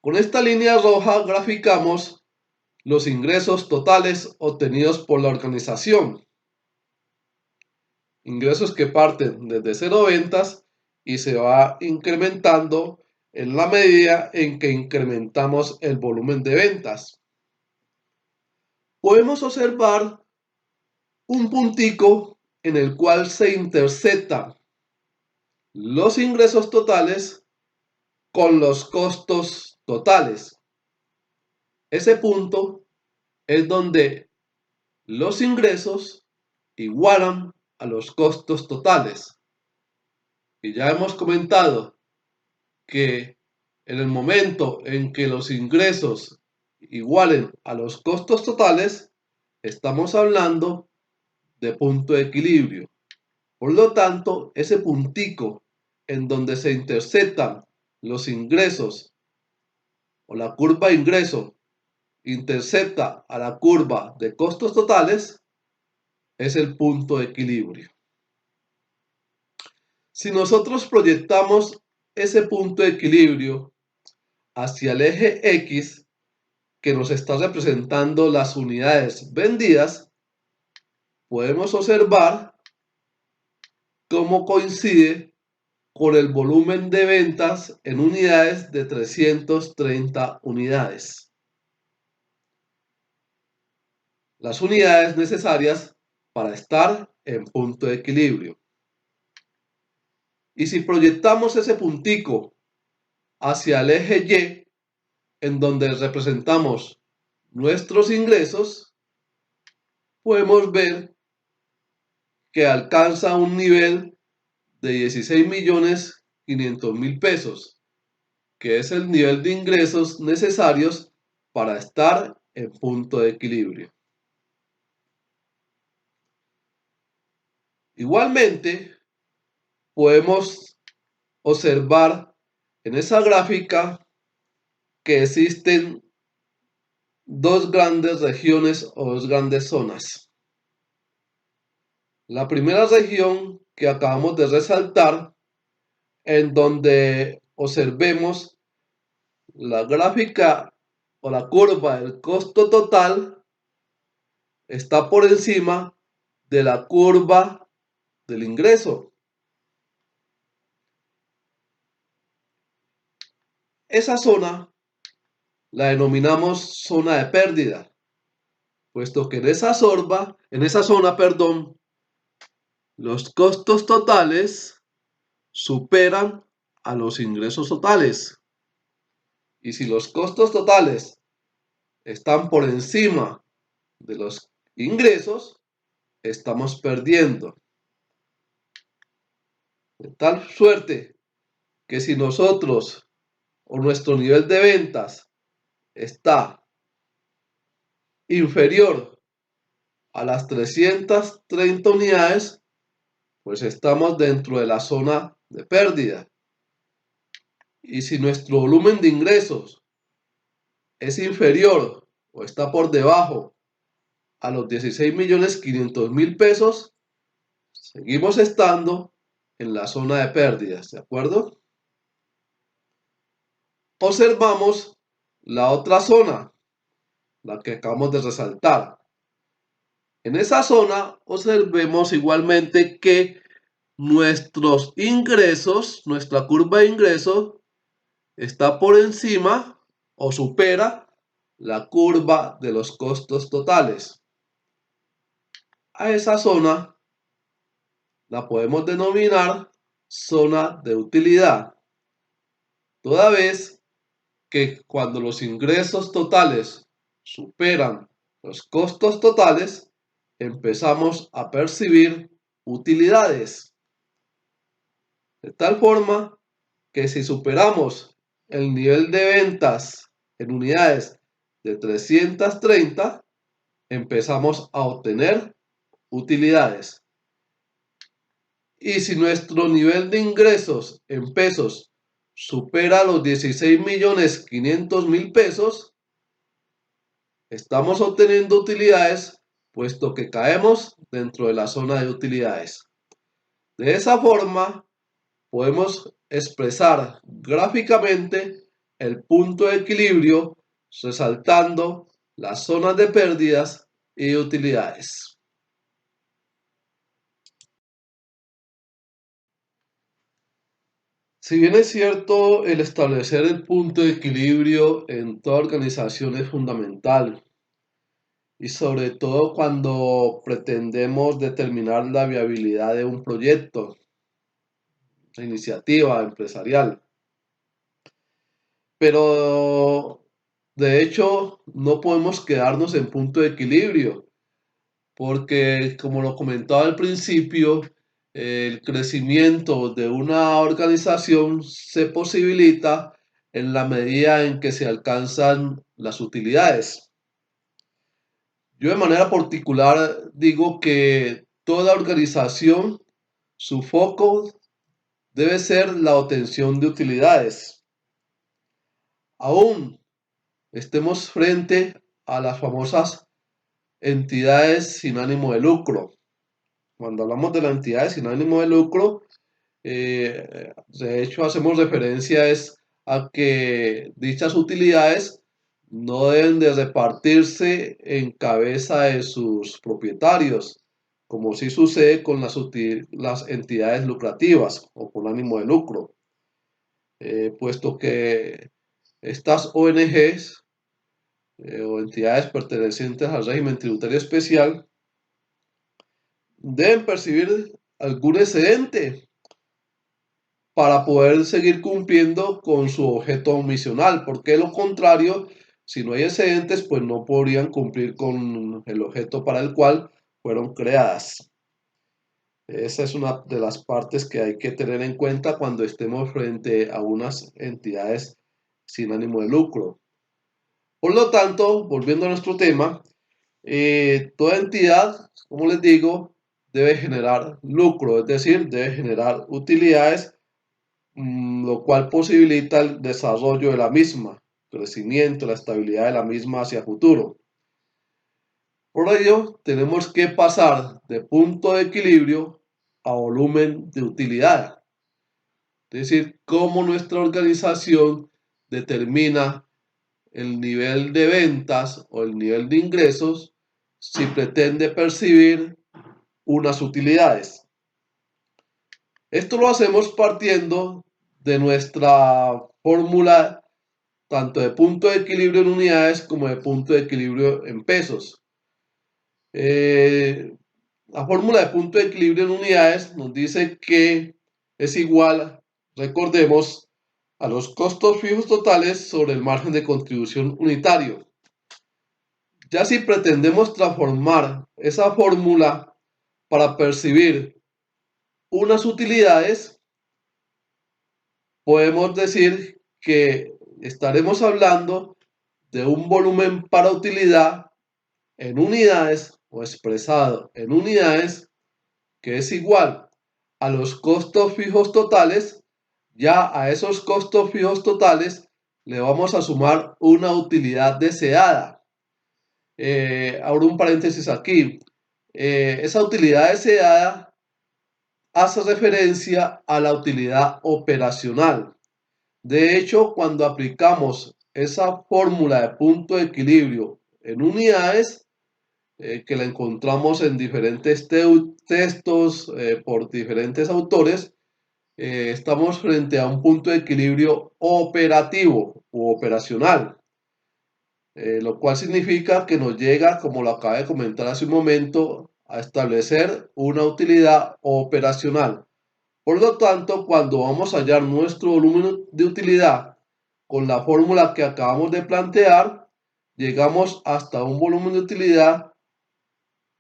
Con esta línea roja graficamos los ingresos totales obtenidos por la organización. Ingresos que parten desde 0 ventas y se va incrementando en la medida en que incrementamos el volumen de ventas. Podemos observar un puntico en el cual se interceptan los ingresos totales con los costos totales. Ese punto es donde los ingresos igualan a los costos totales. Y ya hemos comentado que en el momento en que los ingresos igualen a los costos totales, estamos hablando de punto de equilibrio. Por lo tanto, ese puntico en donde se interceptan los ingresos o la curva de ingreso intercepta a la curva de costos totales, es el punto de equilibrio. Si nosotros proyectamos ese punto de equilibrio hacia el eje X, que nos está representando las unidades vendidas, podemos observar cómo coincide con el volumen de ventas en unidades de 330 unidades. las unidades necesarias para estar en punto de equilibrio. Y si proyectamos ese puntico hacia el eje Y, en donde representamos nuestros ingresos, podemos ver que alcanza un nivel de 16.500.000 pesos, que es el nivel de ingresos necesarios para estar en punto de equilibrio. Igualmente, podemos observar en esa gráfica que existen dos grandes regiones o dos grandes zonas. La primera región que acabamos de resaltar, en donde observemos la gráfica o la curva del costo total, está por encima de la curva del ingreso. Esa zona la denominamos zona de pérdida, puesto que en esa zona, los costos totales superan a los ingresos totales. Y si los costos totales están por encima de los ingresos, estamos perdiendo. De tal suerte que si nosotros o nuestro nivel de ventas está inferior a las 330 unidades, pues estamos dentro de la zona de pérdida. Y si nuestro volumen de ingresos es inferior o está por debajo a los 16.500.000 pesos, seguimos estando en la zona de pérdidas, ¿de acuerdo? Observamos la otra zona, la que acabamos de resaltar. En esa zona observemos igualmente que nuestros ingresos, nuestra curva de ingresos, está por encima o supera la curva de los costos totales. A esa zona la podemos denominar zona de utilidad, toda vez que cuando los ingresos totales superan los costos totales, empezamos a percibir utilidades. De tal forma que si superamos el nivel de ventas en unidades de 330, empezamos a obtener utilidades. Y si nuestro nivel de ingresos en pesos supera los 16.500.000 pesos, estamos obteniendo utilidades, puesto que caemos dentro de la zona de utilidades. De esa forma, podemos expresar gráficamente el punto de equilibrio, resaltando las zonas de pérdidas y utilidades. Si bien es cierto, el establecer el punto de equilibrio en toda organización es fundamental, y sobre todo cuando pretendemos determinar la viabilidad de un proyecto, una iniciativa empresarial. Pero de hecho no podemos quedarnos en punto de equilibrio, porque como lo comentaba al principio, el crecimiento de una organización se posibilita en la medida en que se alcanzan las utilidades. Yo de manera particular digo que toda organización, su foco debe ser la obtención de utilidades. Aún estemos frente a las famosas entidades sin ánimo de lucro. Cuando hablamos de las entidades sin ánimo de lucro, de hecho hacemos referencia a que dichas utilidades no deben de repartirse en cabeza de sus propietarios, como sí sucede con las entidades lucrativas o con ánimo de lucro, puesto que estas ONGs o entidades pertenecientes al régimen tributario especial deben percibir algún excedente para poder seguir cumpliendo con su objeto misional, porque de lo contrario, si no hay excedentes, pues no podrían cumplir con el objeto para el cual fueron creadas. Esa es una de las partes que hay que tener en cuenta cuando estemos frente a unas entidades sin ánimo de lucro. Por lo tanto, volviendo a nuestro tema, toda entidad, como les digo, debe generar lucro, es decir, debe generar utilidades, lo cual posibilita el desarrollo de la misma, crecimiento, la estabilidad de la misma hacia futuro. Por ello, tenemos que pasar de punto de equilibrio a volumen de utilidad. Es decir, cómo nuestra organización determina el nivel de ventas o el nivel de ingresos si pretende percibir unas utilidades. Esto lo hacemos partiendo de nuestra fórmula tanto de punto de equilibrio en unidades como de punto de equilibrio en pesos. La fórmula de punto de equilibrio en unidades nos dice que es igual, recordemos, a los costos fijos totales sobre el margen de contribución unitario. Ya si pretendemos transformar esa fórmula para percibir unas utilidades, podemos decir que estaremos hablando de un volumen para utilidad en unidades o expresado en unidades que es igual a los costos fijos totales. Ya a esos costos fijos totales le vamos a sumar una utilidad deseada. Abro un paréntesis aquí. Esa utilidad deseada hace referencia a la utilidad operacional. De hecho, cuando aplicamos esa fórmula de punto de equilibrio en unidades, que la encontramos en diferentes textos por diferentes autores, estamos frente a un punto de equilibrio operativo u operacional, lo cual significa que nos llega, como lo acabé de comentar hace un momento, a establecer una utilidad operacional. Por lo tanto, cuando vamos a hallar nuestro volumen de utilidad con la fórmula que acabamos de plantear, llegamos hasta un volumen de utilidad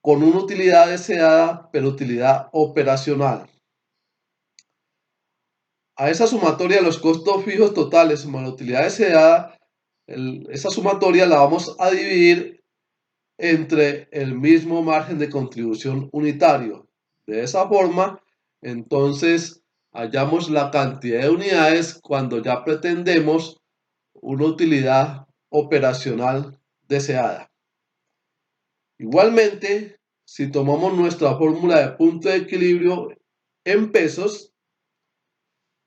con una utilidad deseada, pero utilidad operacional. A esa sumatoria de los costos fijos totales más la utilidad deseada, esa sumatoria la vamos a dividir entre el mismo margen de contribución unitario. De esa forma, entonces, hallamos la cantidad de unidades cuando ya pretendemos una utilidad operacional deseada. Igualmente, si tomamos nuestra fórmula de punto de equilibrio en pesos,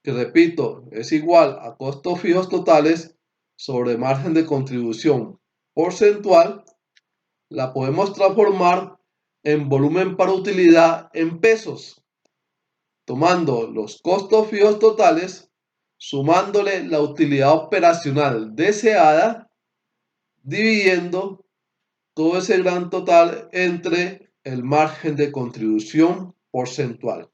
que repito, es igual a costos fijos totales sobre margen de contribución porcentual, la podemos transformar en volumen para utilidad en pesos, tomando los costos fijos totales, sumándole la utilidad operacional deseada, dividiendo todo ese gran total entre el margen de contribución porcentual.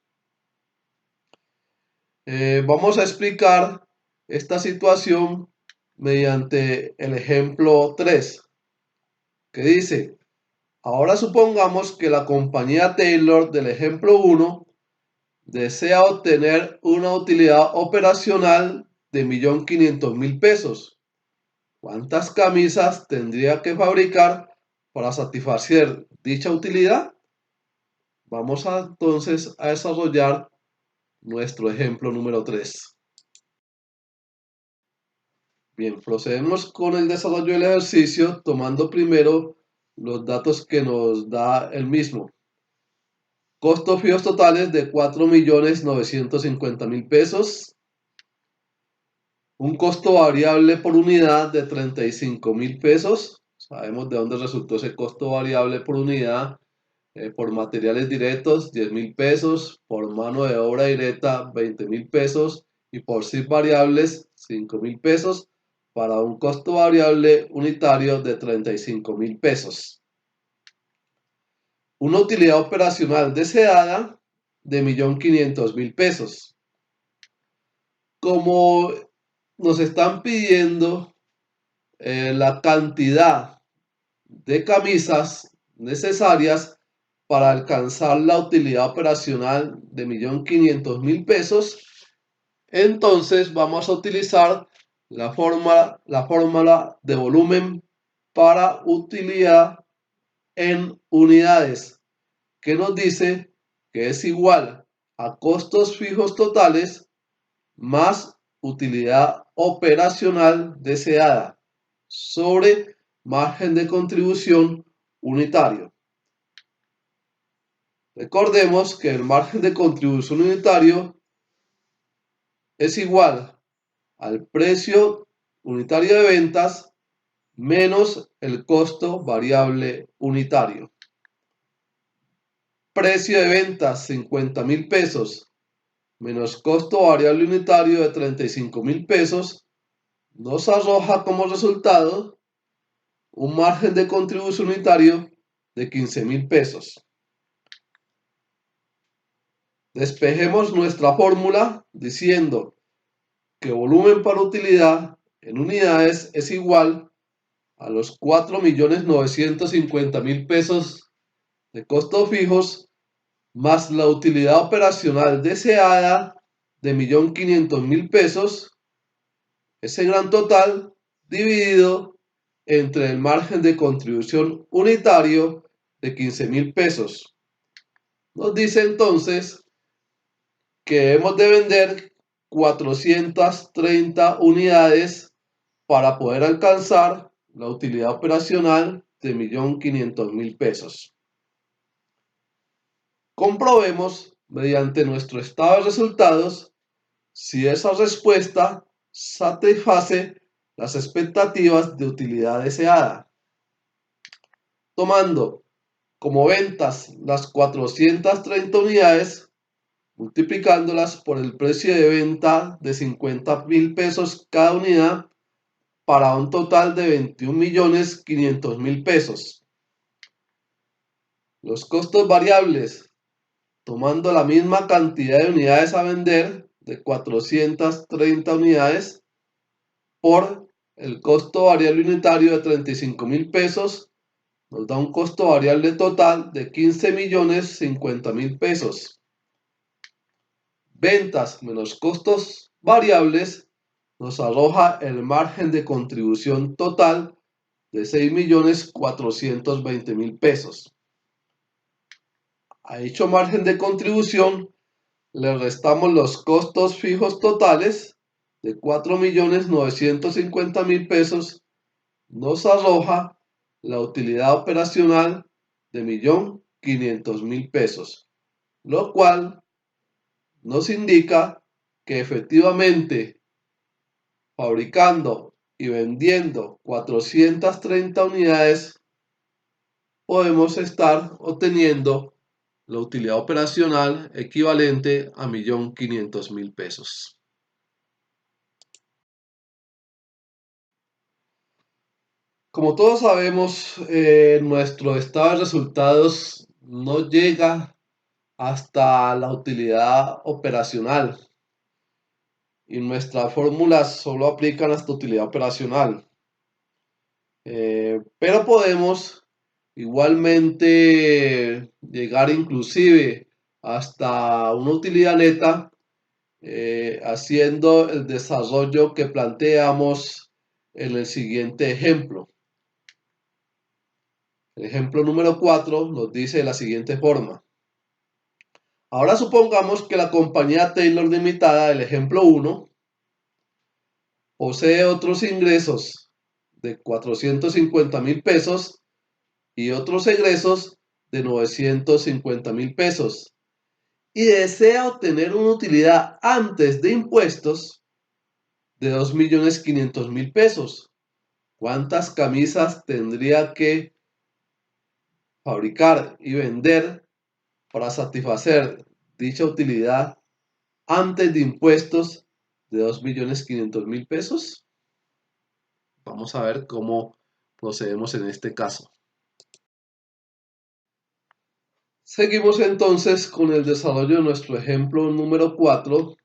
Vamos a explicar esta situación mediante el ejemplo 3, que dice: ahora supongamos que la compañía Taylor del ejemplo 1 desea obtener una utilidad operacional de 1.500.000 pesos. ¿Cuántas camisas tendría que fabricar para satisfacer dicha utilidad? Vamos entonces a desarrollar nuestro ejemplo número 3. Bien, procedemos con el desarrollo del ejercicio tomando primero los datos que nos da el mismo. Costos fijos totales de 4.950.000 pesos. Un costo variable por unidad de 35.000 pesos. Sabemos de dónde resultó ese costo variable por unidad. Por materiales directos, 10.000 pesos. Por mano de obra directa, 20.000 pesos. Y por subvariables, 5.000 pesos. para un costo variable unitario de 35.000 pesos. Una utilidad operacional deseada de 1.500.000 pesos. Como nos están pidiendo la cantidad de camisas necesarias para alcanzar la utilidad operacional de 1.500.000 pesos, entonces vamos a utilizar la fórmula de volumen para utilidad en unidades, que nos dice que es igual a costos fijos totales más utilidad operacional deseada sobre margen de contribución unitario. Recordemos que el margen de contribución unitario es igual al precio unitario de ventas menos el costo variable unitario. Precio de ventas 50.000 pesos menos costo variable unitario de 35.000 pesos nos arroja como resultado un margen de contribución unitario de 15.000 pesos. Despejemos nuestra fórmula diciendo que volumen para utilidad en unidades es igual a los 4.950.000 pesos de costos fijos más la utilidad operacional deseada de 1.500.000 pesos, ese gran total dividido entre el margen de contribución unitario de 15.000 pesos. Nos dice entonces que hemos de vender 430 unidades para poder alcanzar la utilidad operacional de 1.500.000 pesos. Comprobemos mediante nuestro estado de resultados si esa respuesta satisface las expectativas de utilidad deseada. Tomando como ventas las 430 unidades, multiplicándolas por el precio de venta de 50.000 pesos cada unidad para un total de 21.500.000 pesos. Los costos variables, tomando la misma cantidad de unidades a vender de 430 unidades por el costo variable unitario de 35.000 pesos, nos da un costo variable total de 15.050.000 pesos. Ventas menos costos variables nos arroja el margen de contribución total de 6.420.000 pesos. A dicho margen de contribución le restamos los costos fijos totales de 4.950.000 pesos, nos arroja la utilidad operacional de 1.500.000 pesos, lo cual nos indica que efectivamente fabricando y vendiendo 430 unidades podemos estar obteniendo la utilidad operacional equivalente a 1.500.000 pesos. Como todos sabemos, nuestro estado de resultados no llega hasta la utilidad operacional y nuestras fórmulas solo aplican hasta utilidad operacional. Pero podemos igualmente llegar inclusive hasta una utilidad neta haciendo el desarrollo que planteamos en el siguiente ejemplo. El ejemplo número 4 nos dice de la siguiente forma. Ahora supongamos que la compañía Taylor Limitada del ejemplo 1 posee otros ingresos de 450.000 pesos y otros egresos de 950.000 pesos y desea obtener una utilidad antes de impuestos de 2.500.000 pesos. ¿Cuántas camisas tendría que fabricar y vender para satisfacer dicha utilidad antes de impuestos de 2.500.000 pesos? Vamos a ver cómo procedemos en este caso. Seguimos entonces con el desarrollo de nuestro ejemplo número 4,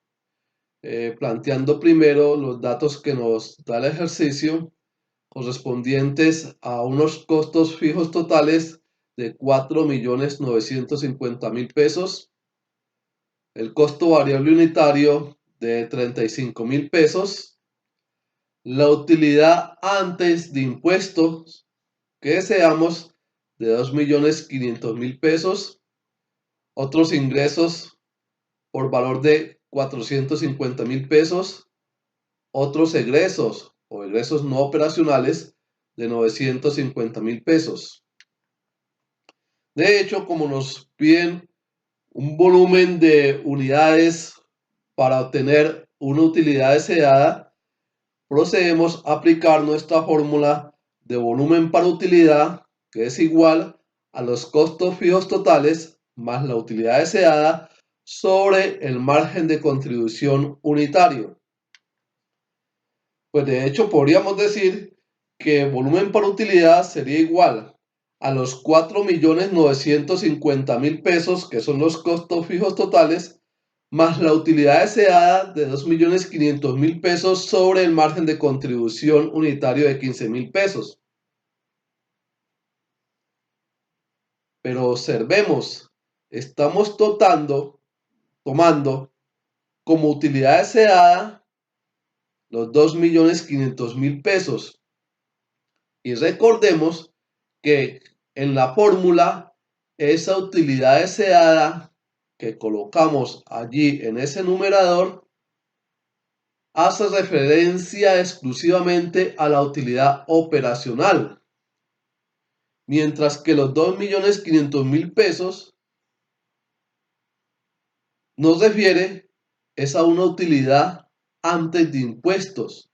planteando primero los datos que nos da el ejercicio correspondientes a unos costos fijos totales de 4.950.000 pesos, el costo variable unitario de 35.000 pesos, la utilidad antes de impuestos que deseamos de 2.500.000 pesos, otros ingresos por valor de 450.000 pesos, otros egresos o egresos no operacionales de 950.000 pesos. De hecho, como nos piden un volumen de unidades para obtener una utilidad deseada, procedemos a aplicar nuestra fórmula de volumen para utilidad, que es igual a los costos fijos totales más la utilidad deseada sobre el margen de contribución unitario. Pues de hecho podríamos decir que volumen por utilidad sería igual a los 4.950.000 pesos, que son los costos fijos totales, más la utilidad deseada de 2.500.000 pesos sobre el margen de contribución unitario de 15.000 pesos. Pero observemos, estamos tomando como utilidad deseada los 2.500.000 pesos. Y recordemos que en la fórmula, esa utilidad deseada que colocamos allí en ese numerador hace referencia exclusivamente a la utilidad operacional, mientras que los 2.500.000 pesos nos refiere es a una utilidad antes de impuestos,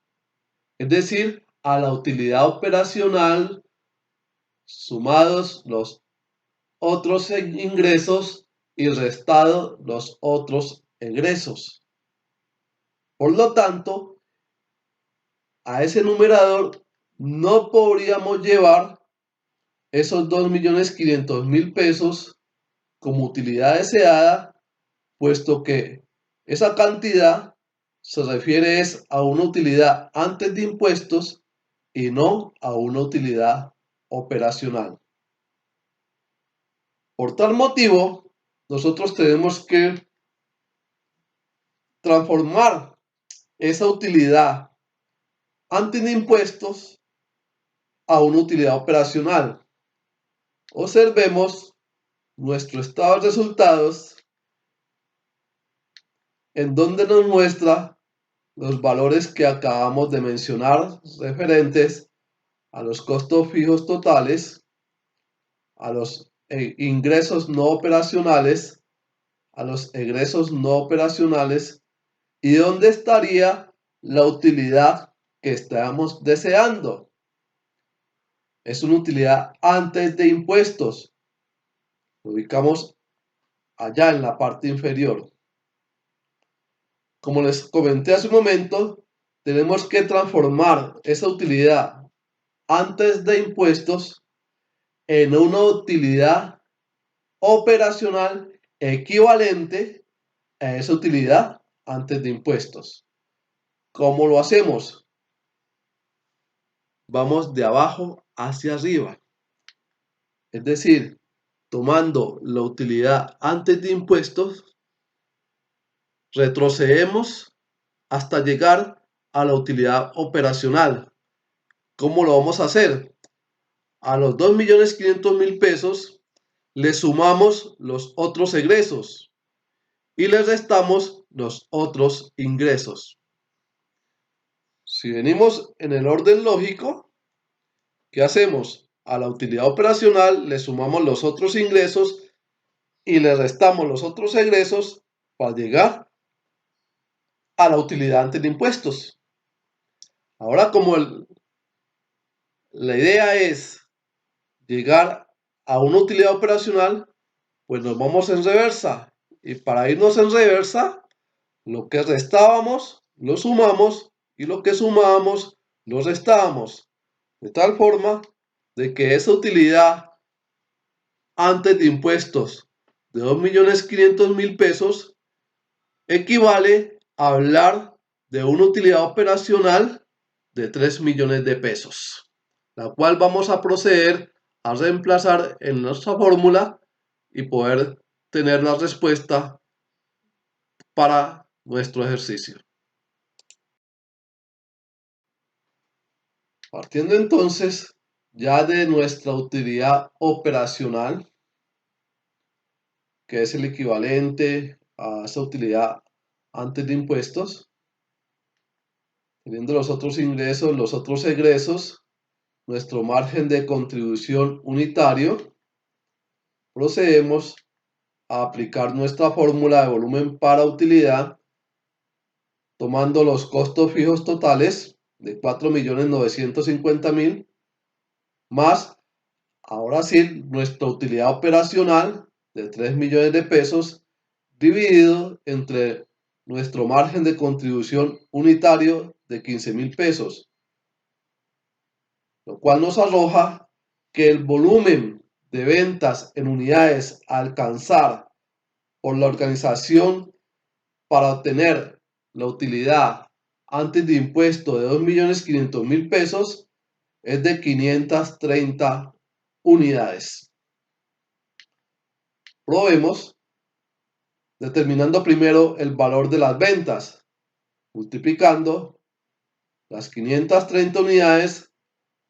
es decir, a la utilidad operacional sumados los otros ingresos y restado los otros egresos. Por lo tanto, a ese numerador no podríamos llevar esos 2.500.000 pesos como utilidad deseada, puesto que esa cantidad se refiere a una utilidad antes de impuestos y no a una utilidad operacional. Por tal motivo, nosotros tenemos que transformar esa utilidad antes de impuestos a una utilidad operacional. Observemos nuestro estado de resultados, en donde nos muestra los valores que acabamos de mencionar referentes a los costos fijos totales, a los ingresos no operacionales, a los egresos no operacionales y dónde estaría la utilidad que estamos deseando. Es una utilidad antes de impuestos. Lo ubicamos allá en la parte inferior. Como les comenté hace un momento, tenemos que transformar esa utilidad antes de impuestos en una utilidad operacional equivalente a esa utilidad antes de impuestos. ¿Cómo lo hacemos? Vamos de abajo hacia arriba. Es decir, tomando la utilidad antes de impuestos, retrocedemos hasta llegar a la utilidad operacional. ¿Cómo lo vamos a hacer? A los 2.500.000 pesos le sumamos los otros egresos y le restamos los otros ingresos. Si venimos en el orden lógico, ¿qué hacemos? A la utilidad operacional le sumamos los otros ingresos y le restamos los otros egresos para llegar a la utilidad antes de impuestos. Ahora, como la idea es llegar a una utilidad operacional, pues nos vamos en reversa. Y para irnos en reversa, lo que restábamos lo sumamos y lo que sumábamos lo restamos de tal forma de que esa utilidad antes de impuestos de 2.500.000 pesos equivale a hablar de una utilidad operacional de 3 millones de pesos, la cual vamos a proceder a reemplazar en nuestra fórmula y poder tener la respuesta para nuestro ejercicio. Partiendo entonces ya de nuestra utilidad operacional, que es el equivalente a esa utilidad antes de impuestos, teniendo los otros ingresos, los otros egresos, nuestro margen de contribución unitario, procedemos a aplicar nuestra fórmula de volumen para utilidad, tomando los costos fijos totales de 4.950.000 más, ahora sí, nuestra utilidad operacional de 3 millones de pesos dividido entre nuestro margen de contribución unitario de 15.000 pesos, lo cual nos arroja que el volumen de ventas en unidades a alcanzar por la organización para obtener la utilidad antes de impuesto de 2.500.000 pesos es de 530 unidades. Probemos determinando primero el valor de las ventas, multiplicando las 530 unidades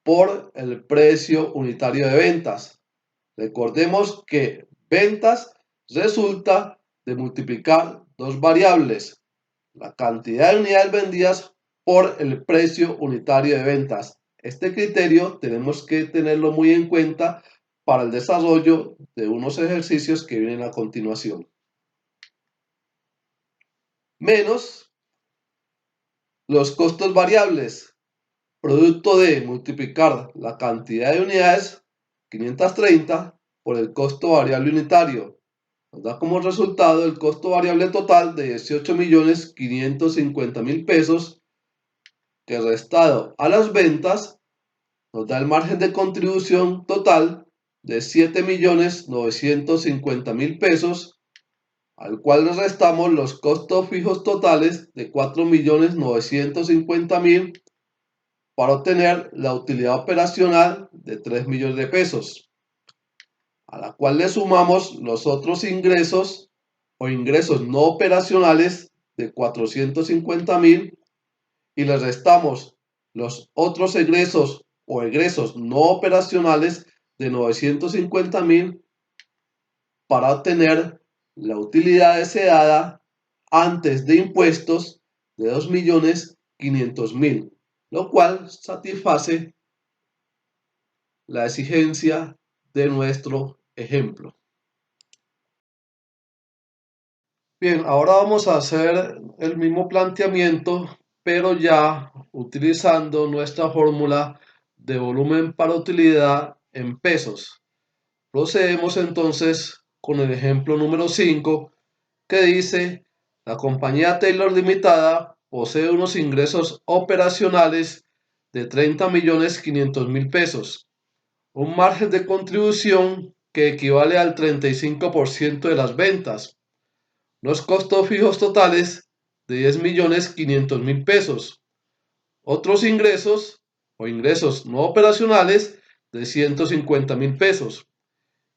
por el precio unitario de ventas. Recordemos que ventas resulta de multiplicar dos variables, la cantidad de unidades vendidas por el precio unitario de ventas. Este criterio tenemos que tenerlo muy en cuenta para el desarrollo de unos ejercicios que vienen a continuación. Menos los costos variables, producto de multiplicar la cantidad de unidades, 530, por el costo variable unitario. Nos da como resultado el costo variable total de 18.550.000 pesos, que restado a las ventas nos da el margen de contribución total de 7.950.000 pesos, al cual le restamos los costos fijos totales de 4.950.000 para obtener la utilidad operacional de 3 millones de pesos, a la cual le sumamos los otros ingresos o ingresos no operacionales de 450.000 y le restamos los otros egresos o egresos no operacionales de 950.000 para obtener la utilidad deseada antes de impuestos de 2.500.000, lo cual satisface la exigencia de nuestro ejemplo. Bien, ahora vamos a hacer el mismo planteamiento, pero ya utilizando nuestra fórmula de volumen para utilidad en pesos. Procedemos entonces con el ejemplo número 5, que dice: la compañía Taylor Limitada posee unos ingresos operacionales de 30.500.000 pesos, un margen de contribución que equivale al 35% de las ventas, los costos fijos totales de 10.500.000 pesos, otros ingresos o ingresos no operacionales de 150.000 pesos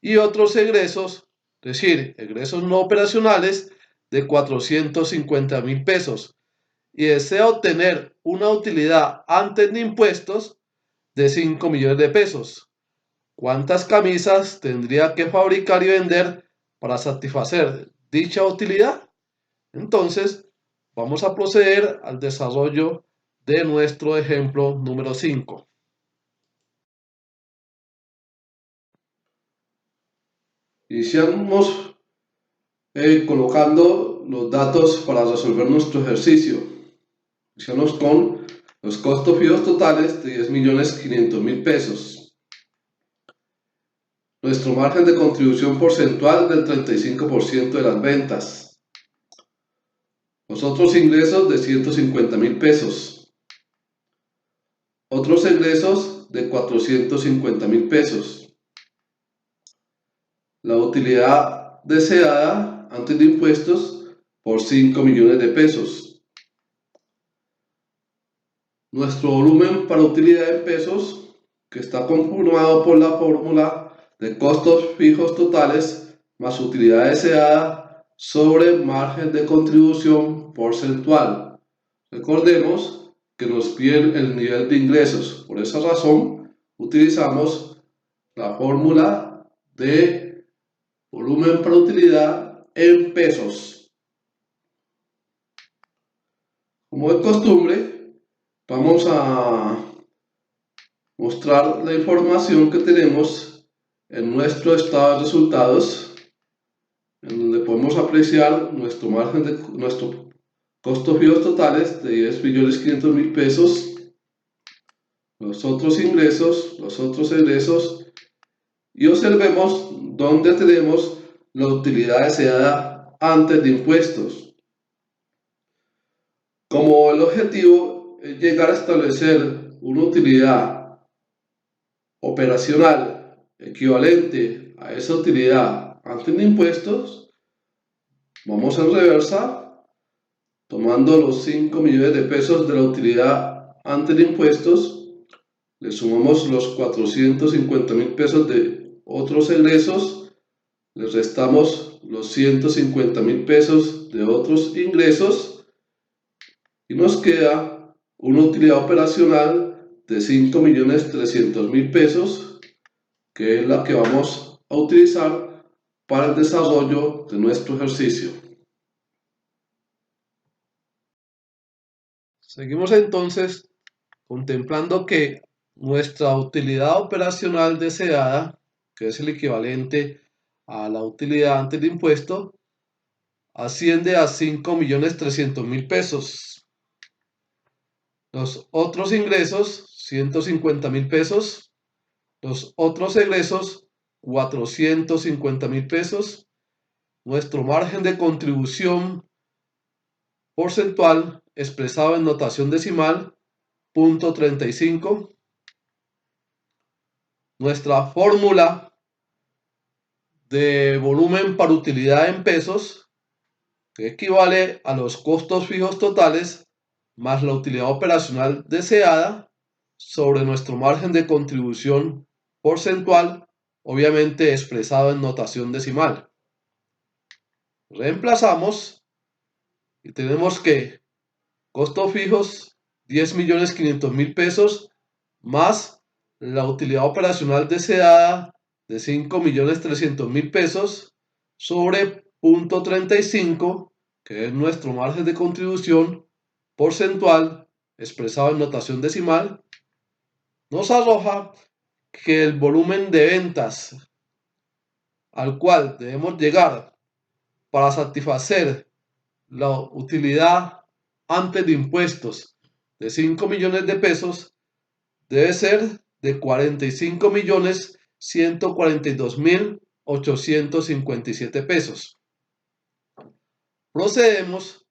y otros egresos, es decir, egresos no operacionales de 450.000 pesos, y desea obtener una utilidad antes de impuestos de 5 millones de pesos. ¿Cuántas camisas tendría que fabricar y vender para satisfacer dicha utilidad? Entonces, vamos a proceder al desarrollo de nuestro ejemplo número 5. Iniciamos colocando los datos para resolver nuestro ejercicio. Iniciamos con los costos fijos totales de 10.500.000 pesos. Nuestro margen de contribución porcentual del 35% de las ventas. Los otros ingresos de 150.000 pesos. otros egresos de 450.000 pesos. La utilidad deseada antes de impuestos por 5 millones de pesos. Nuestro volumen para utilidad en pesos, que está conformado por la fórmula de costos fijos totales más utilidad deseada sobre margen de contribución porcentual. Recordemos que nos piden el nivel de ingresos. Por esa razón, utilizamos la fórmula de volumen para utilidad en pesos. Como de costumbre, vamos a mostrar la información que tenemos en nuestro estado de resultados, en donde podemos apreciar nuestro margen de nuestro costos fijos totales de 10.500.000 pesos, los otros ingresos, los otros egresos, y observemos dónde tenemos la utilidad deseada antes de impuestos. Como el objetivo es llegar a establecer una utilidad operacional equivalente a esa utilidad antes de impuestos, vamos en reversa, tomando los 5 millones de pesos de la utilidad antes de impuestos, le sumamos los 450.000 pesos de otros egresos, le restamos los 150.000 pesos de otros ingresos y nos queda una utilidad operacional de 5.300.000 pesos, que es la que vamos a utilizar para el desarrollo de nuestro ejercicio. Seguimos entonces contemplando que nuestra utilidad operacional deseada, que es el equivalente a la utilidad antes de impuesto, asciende a 5.300.000 pesos. Los otros ingresos, 150.000 pesos. Los otros egresos, 450.000 pesos. Nuestro margen de contribución porcentual expresado en notación decimal, 0.35. Nuestra fórmula de volumen para utilidad en pesos, que equivale a los costos fijos totales más la utilidad operacional deseada sobre nuestro margen de contribución porcentual, obviamente expresado en notación decimal. Reemplazamos y tenemos que costos fijos 10.500.000 pesos más la utilidad operacional deseada de 5.300.000 pesos sobre 0.35, que es nuestro margen de contribución porcentual expresado en notación decimal, nos arroja que el volumen de ventas al cual debemos llegar para satisfacer la utilidad antes de impuestos de 5 millones de pesos debe ser de 45.142.857 pesos. Procedemos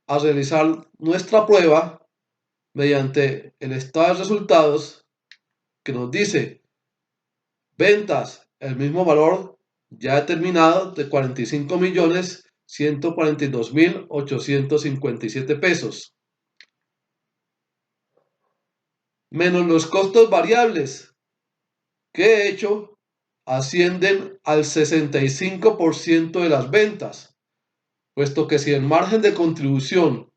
a realizar nuestra prueba mediante el estado de resultados que nos dice ventas, el mismo valor ya determinado de 45.142.857 pesos, menos los costos variables, que de hecho ascienden al 65% de las ventas, puesto que si el margen de contribución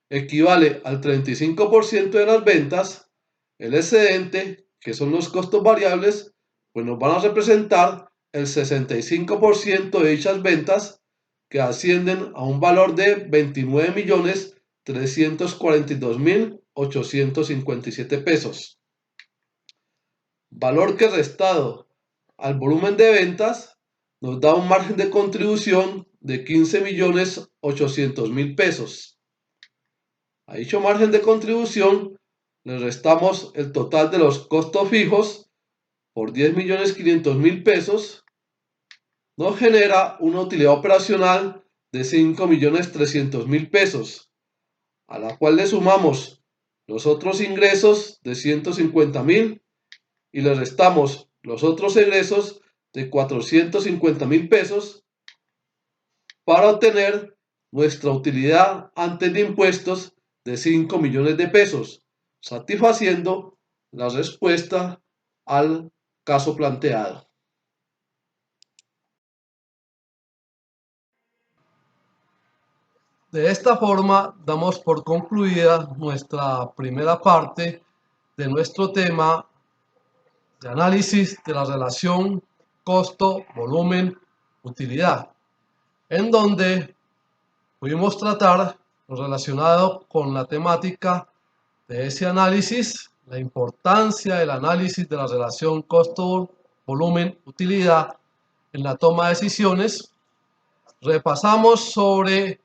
equivale al 35% de las ventas, el excedente, que son los costos variables, pues nos van a representar el 65% de dichas ventas, que ascienden a un valor de 29.342.857 pesos. Valor que restado al volumen de ventas nos da un margen de contribución de 15.800.000 pesos. A dicho margen de contribución le restamos el total de los costos fijos por 10.500.000 pesos, nos genera una utilidad operacional de 5.300.000 pesos, a la cual le sumamos los otros ingresos de 150.000 y le restamos los otros egresos de 450.000 pesos para obtener nuestra utilidad antes de impuestos de 5 millones de pesos, satisfaciendo la respuesta al caso planteado. De esta forma, damos por concluida nuestra primera parte de nuestro tema de análisis de la relación costo, volumen, utilidad, en donde pudimos tratar lo relacionado con la temática de ese análisis, la importancia del análisis de la relación costo, volumen, utilidad en la toma de decisiones. Repasamos sobre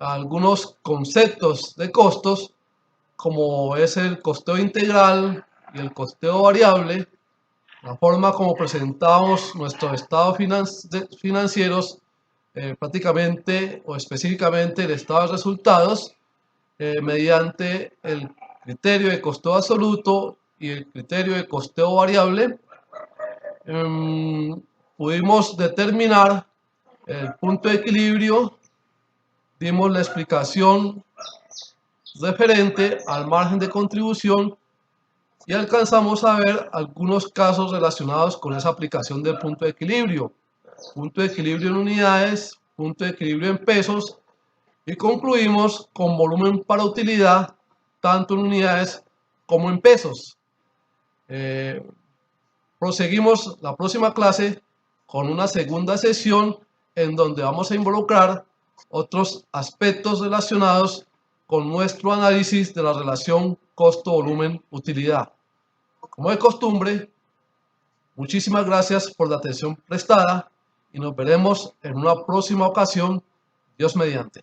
algunos conceptos de costos, como es el costeo integral y el costeo variable, la forma como presentamos nuestros estados financieros, prácticamente o específicamente el estado de resultados, mediante el criterio de costeo absoluto y el criterio de costeo variable. Pudimos determinar el punto de equilibrio, dimos la explicación referente al margen de contribución y alcanzamos a ver algunos casos relacionados con esa aplicación del punto de equilibrio en unidades, punto de equilibrio en pesos, y concluimos con volumen para utilidad tanto en unidades como en pesos. Proseguimos la próxima clase con una segunda sesión en donde vamos a involucrar otros aspectos relacionados con nuestro análisis de la relación costo-volumen-utilidad. Como de costumbre, muchísimas gracias por la atención prestada y nos veremos en una próxima ocasión, Dios mediante.